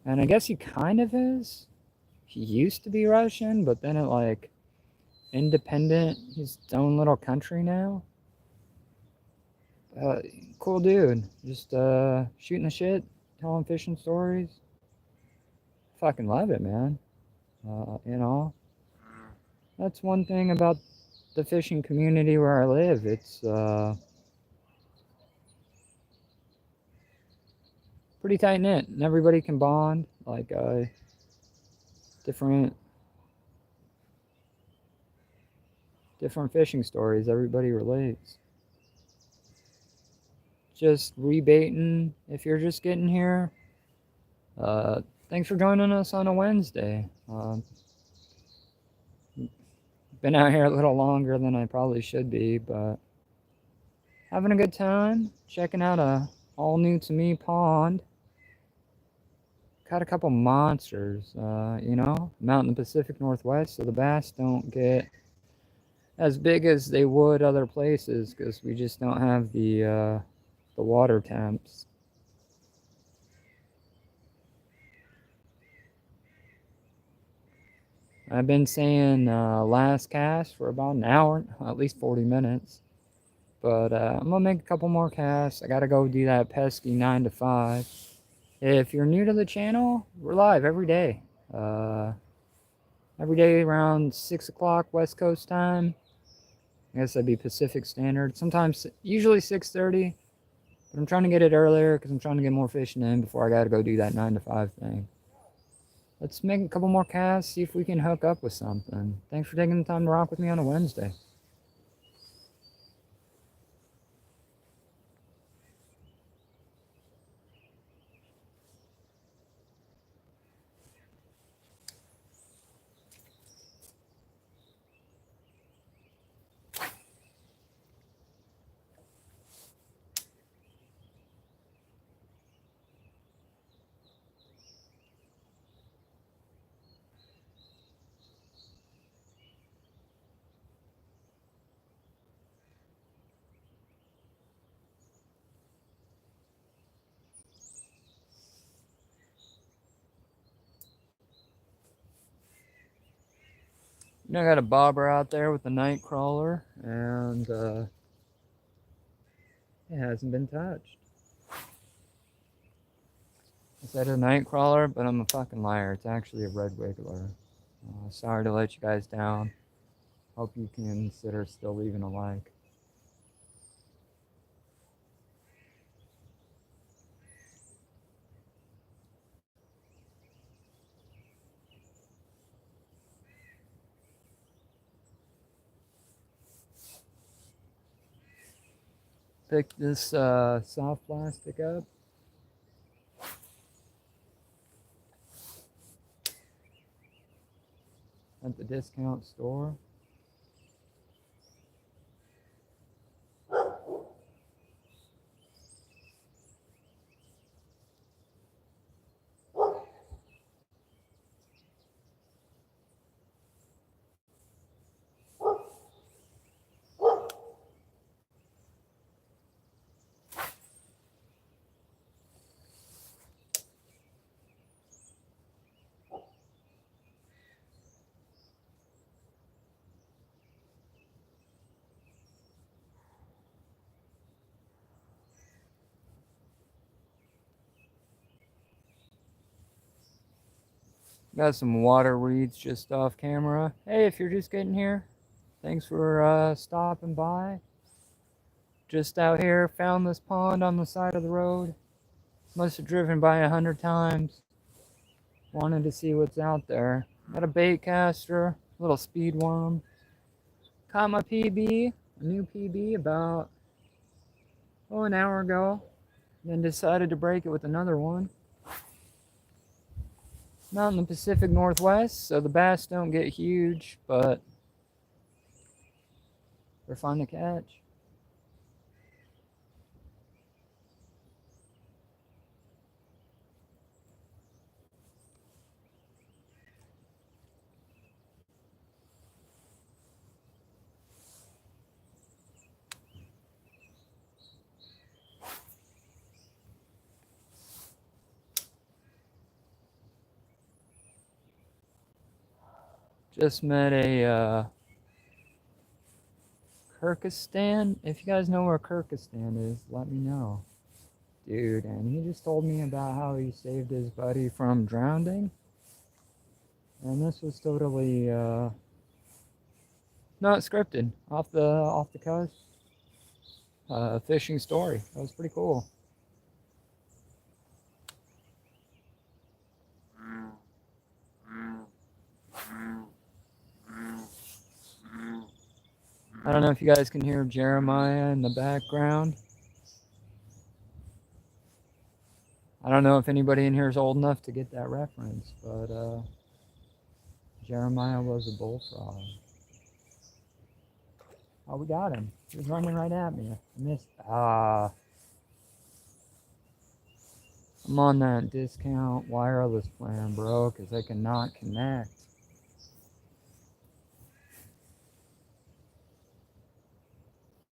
And I guess he kind of is. He used to be Russian, but then independent, his own little country now. Cool dude. Just shooting the shit, telling fishing stories. fucking love it, man. You know, that's one thing about the fishing community where I live. It's pretty tight knit, and everybody can bond. Like different different fishing stories. Everybody relates. Just rebaiting. If you're just getting here, thanks for joining us on a Wednesday. Been out here a little longer than I probably should be, but having a good time. Checking out a all new to me pond. Caught a couple monsters. You know, I'm out in the Pacific Northwest, so the bass don't get as big as they would other places because we just don't have the water temps. I've been saying last cast for about an hour, at least 40 minutes. But I'm gonna make a couple more casts. I gotta go do that pesky 9 to 5. If you're new to the channel, we're live every day. Every day around 6 o'clock West Coast time. I guess that'd be Pacific Standard. Sometimes, usually 6:30. But I'm trying to get it earlier because I'm trying to get more fishing in before I gotta go do that 9 to 5 thing. Let's make a couple more casts, see if we can hook up with something. Thanks for taking the time to rock with me on a Wednesday. You know, I got a bobber out there with a night crawler, and it hasn't been touched. I said a night crawler, but I'm a fucking liar. It's actually a red wiggler. Sorry to let you guys down. Hope you consider still leaving a like. Pick this soft plastic up. At the discount store. Got some water reeds just off camera. Hey, if you're just getting here, thanks for stopping by. Just out here, found this pond on the side of the road. Must have driven by 100 times. Wanted to see what's out there. Got a bait caster, a little speed worm. Caught my PB, a new PB about an hour ago. Then decided to break it with another one. I'm out in the Pacific Northwest, so the bass don't get huge, but they're fun to catch. Just met a Kyrgyzstan. If you guys know where Kyrgyzstan is, let me know. Dude, and he just told me about how he saved his buddy from drowning. And this was totally not scripted, off the coast. Fishing story. That was pretty cool. I don't know if you guys can hear Jeremiah in the background. I don't know if anybody in here is old enough to get that reference, but Jeremiah was a bullfrog. Oh, we got him. He was running right at me. I missed. I'm on that discount wireless plan, bro, because I cannot connect.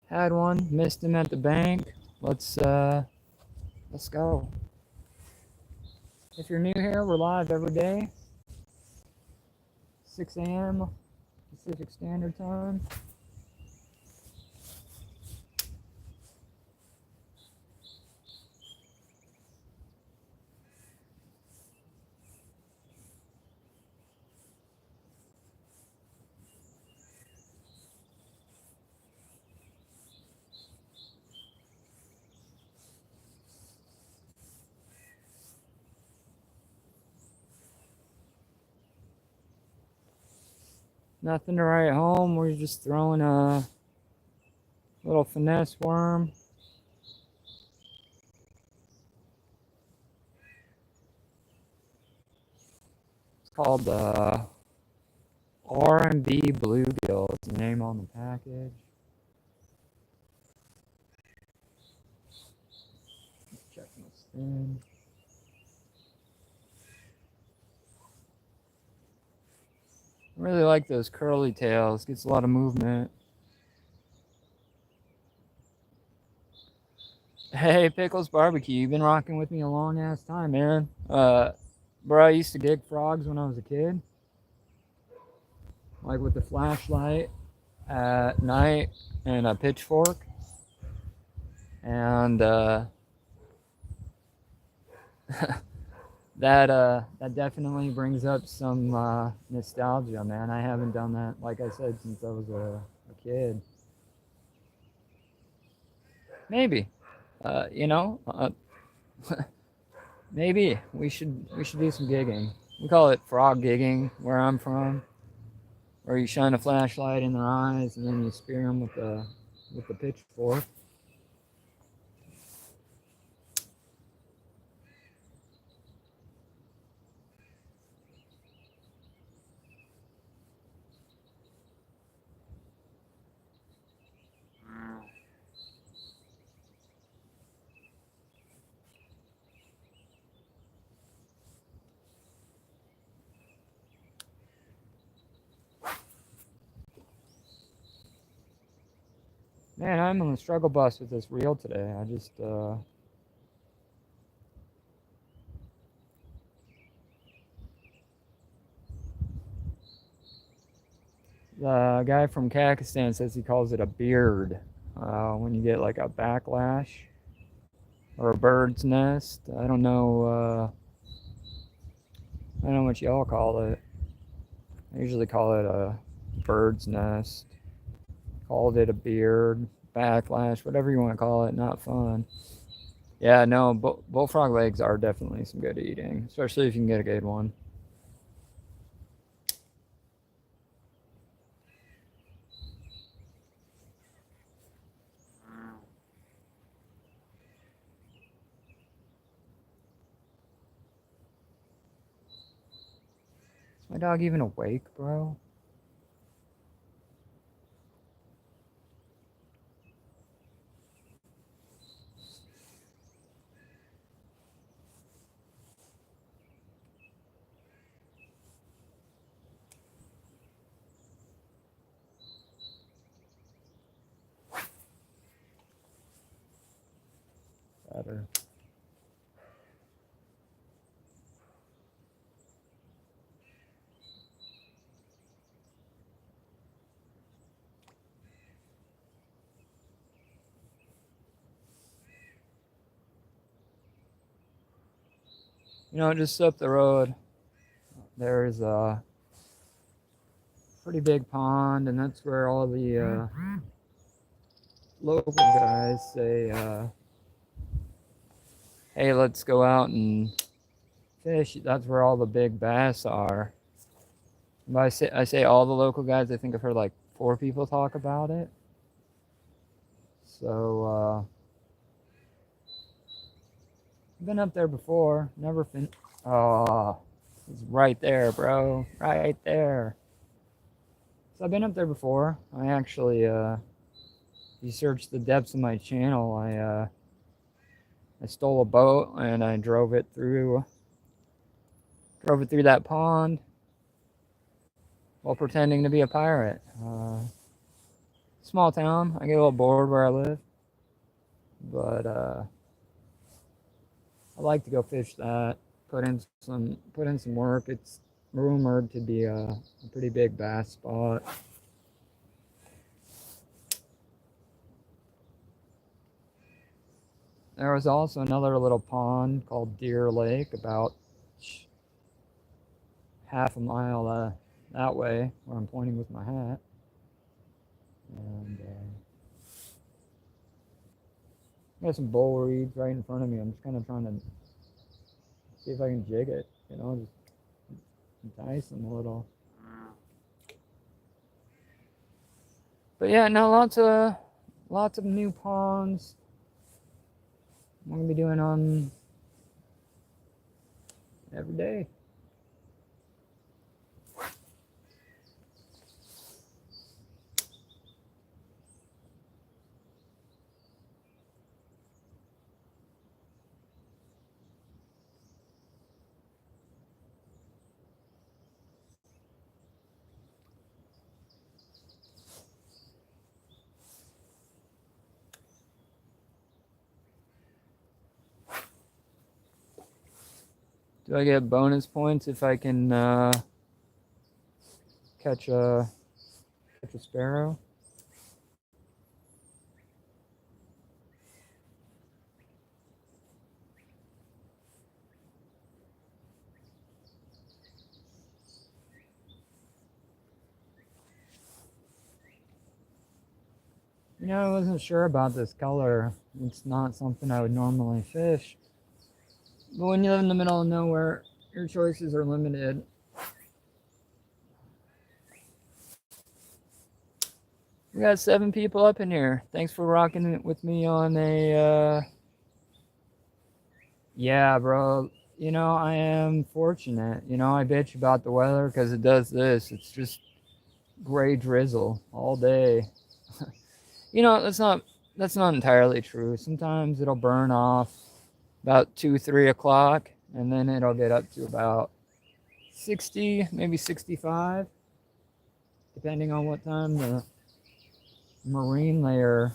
Had one, missed him at the bank. Let's go. If you're new here, we're live every day, 6 a.m. Pacific Standard Time. Nothing to write home. We're just throwing a little finesse worm. It's called R&B Bluegill. It's the name on the package. Check my spin. I really like those curly tails. Gets a lot of movement. Hey, Pickles Barbecue, you've been rocking with me a long ass time, man. Bro, I used to dig frogs when I was a kid, like with the flashlight at night and a pitchfork, and that definitely brings up some nostalgia, man. I haven't done that, like I said, since I was a kid. Maybe, you know, maybe we should do some gigging. We call it frog gigging where I'm from, where you shine a flashlight in their eyes and then you spear them with the pitchfork. Man, I'm on the struggle bus with this reel today. I just the guy from Kakistan says he calls it a beard when you get like a backlash or a bird's nest. I don't know. I don't know what y'all call it. I usually call it a bird's nest. Called it a beard, backlash, whatever you want to call it. Not fun. Yeah, no, bullfrog legs are definitely some good eating, especially if you can get a good one. Is my dog even awake, bro? Better. You know, just up the road, there's pretty big pond, and that's where all the local guys say, hey, let's go out and fish. That's where all the big bass are. But I say all the local guys. I think I've heard like 4 people talk about it. So I've been up there before. Never been. Oh, it's right there, bro. Right there. So I've been up there before. I actually, if you search the depths of my channel, I stole a boat and I drove it through that pond while pretending to be a pirate. Small town. I get a little bored where I live, but I like to go fish that. Put in some work. It's rumored to be a pretty big bass spot. There was also another little pond called Deer Lake, about half a mile that way, where I'm pointing with my hat. And got some bull reeds right in front of me. I'm just kind of trying to see if I can jig it, just entice them a little. But yeah, no, lots of new ponds. I'm gonna be doing on every day. Do I get bonus points if I can catch a sparrow? I wasn't sure about this color. It's not something I would normally fish. But when you live in the middle of nowhere, your choices are limited. We got 7 people up in here. Thanks for rocking it with me on a, yeah, bro. I am fortunate. I bitch about the weather because it does this. It's just gray drizzle all day. That's not entirely true. Sometimes it'll burn off about 2-3 o'clock, and then it'll get up to about 60, maybe 65, depending on what time the marine layer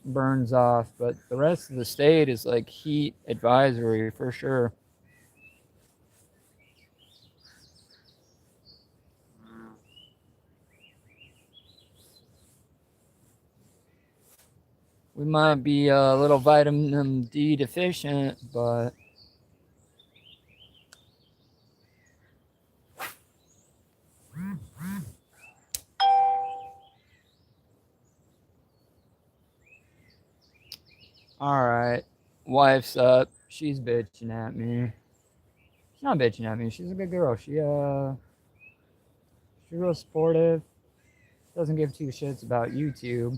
burns off. But the rest of the state is like heat advisory for sure. We might be a little vitamin D deficient, but alright. Wife's up. She's bitching at me. She's not bitching at me. She's a good girl. She's real supportive. Doesn't give 2 shits about YouTube.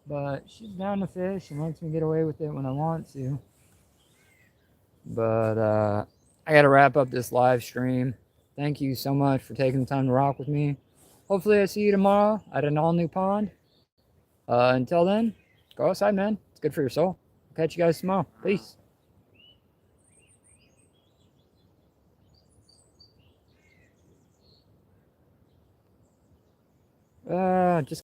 But she's down to fish and lets me get away with it when I want to. But I gotta wrap up this live stream. Thank you so much for taking the time to rock with me. Hopefully I see you tomorrow at an all-new pond. Until then, go outside, man. It's good for your soul. I'll catch you guys tomorrow. Peace. Just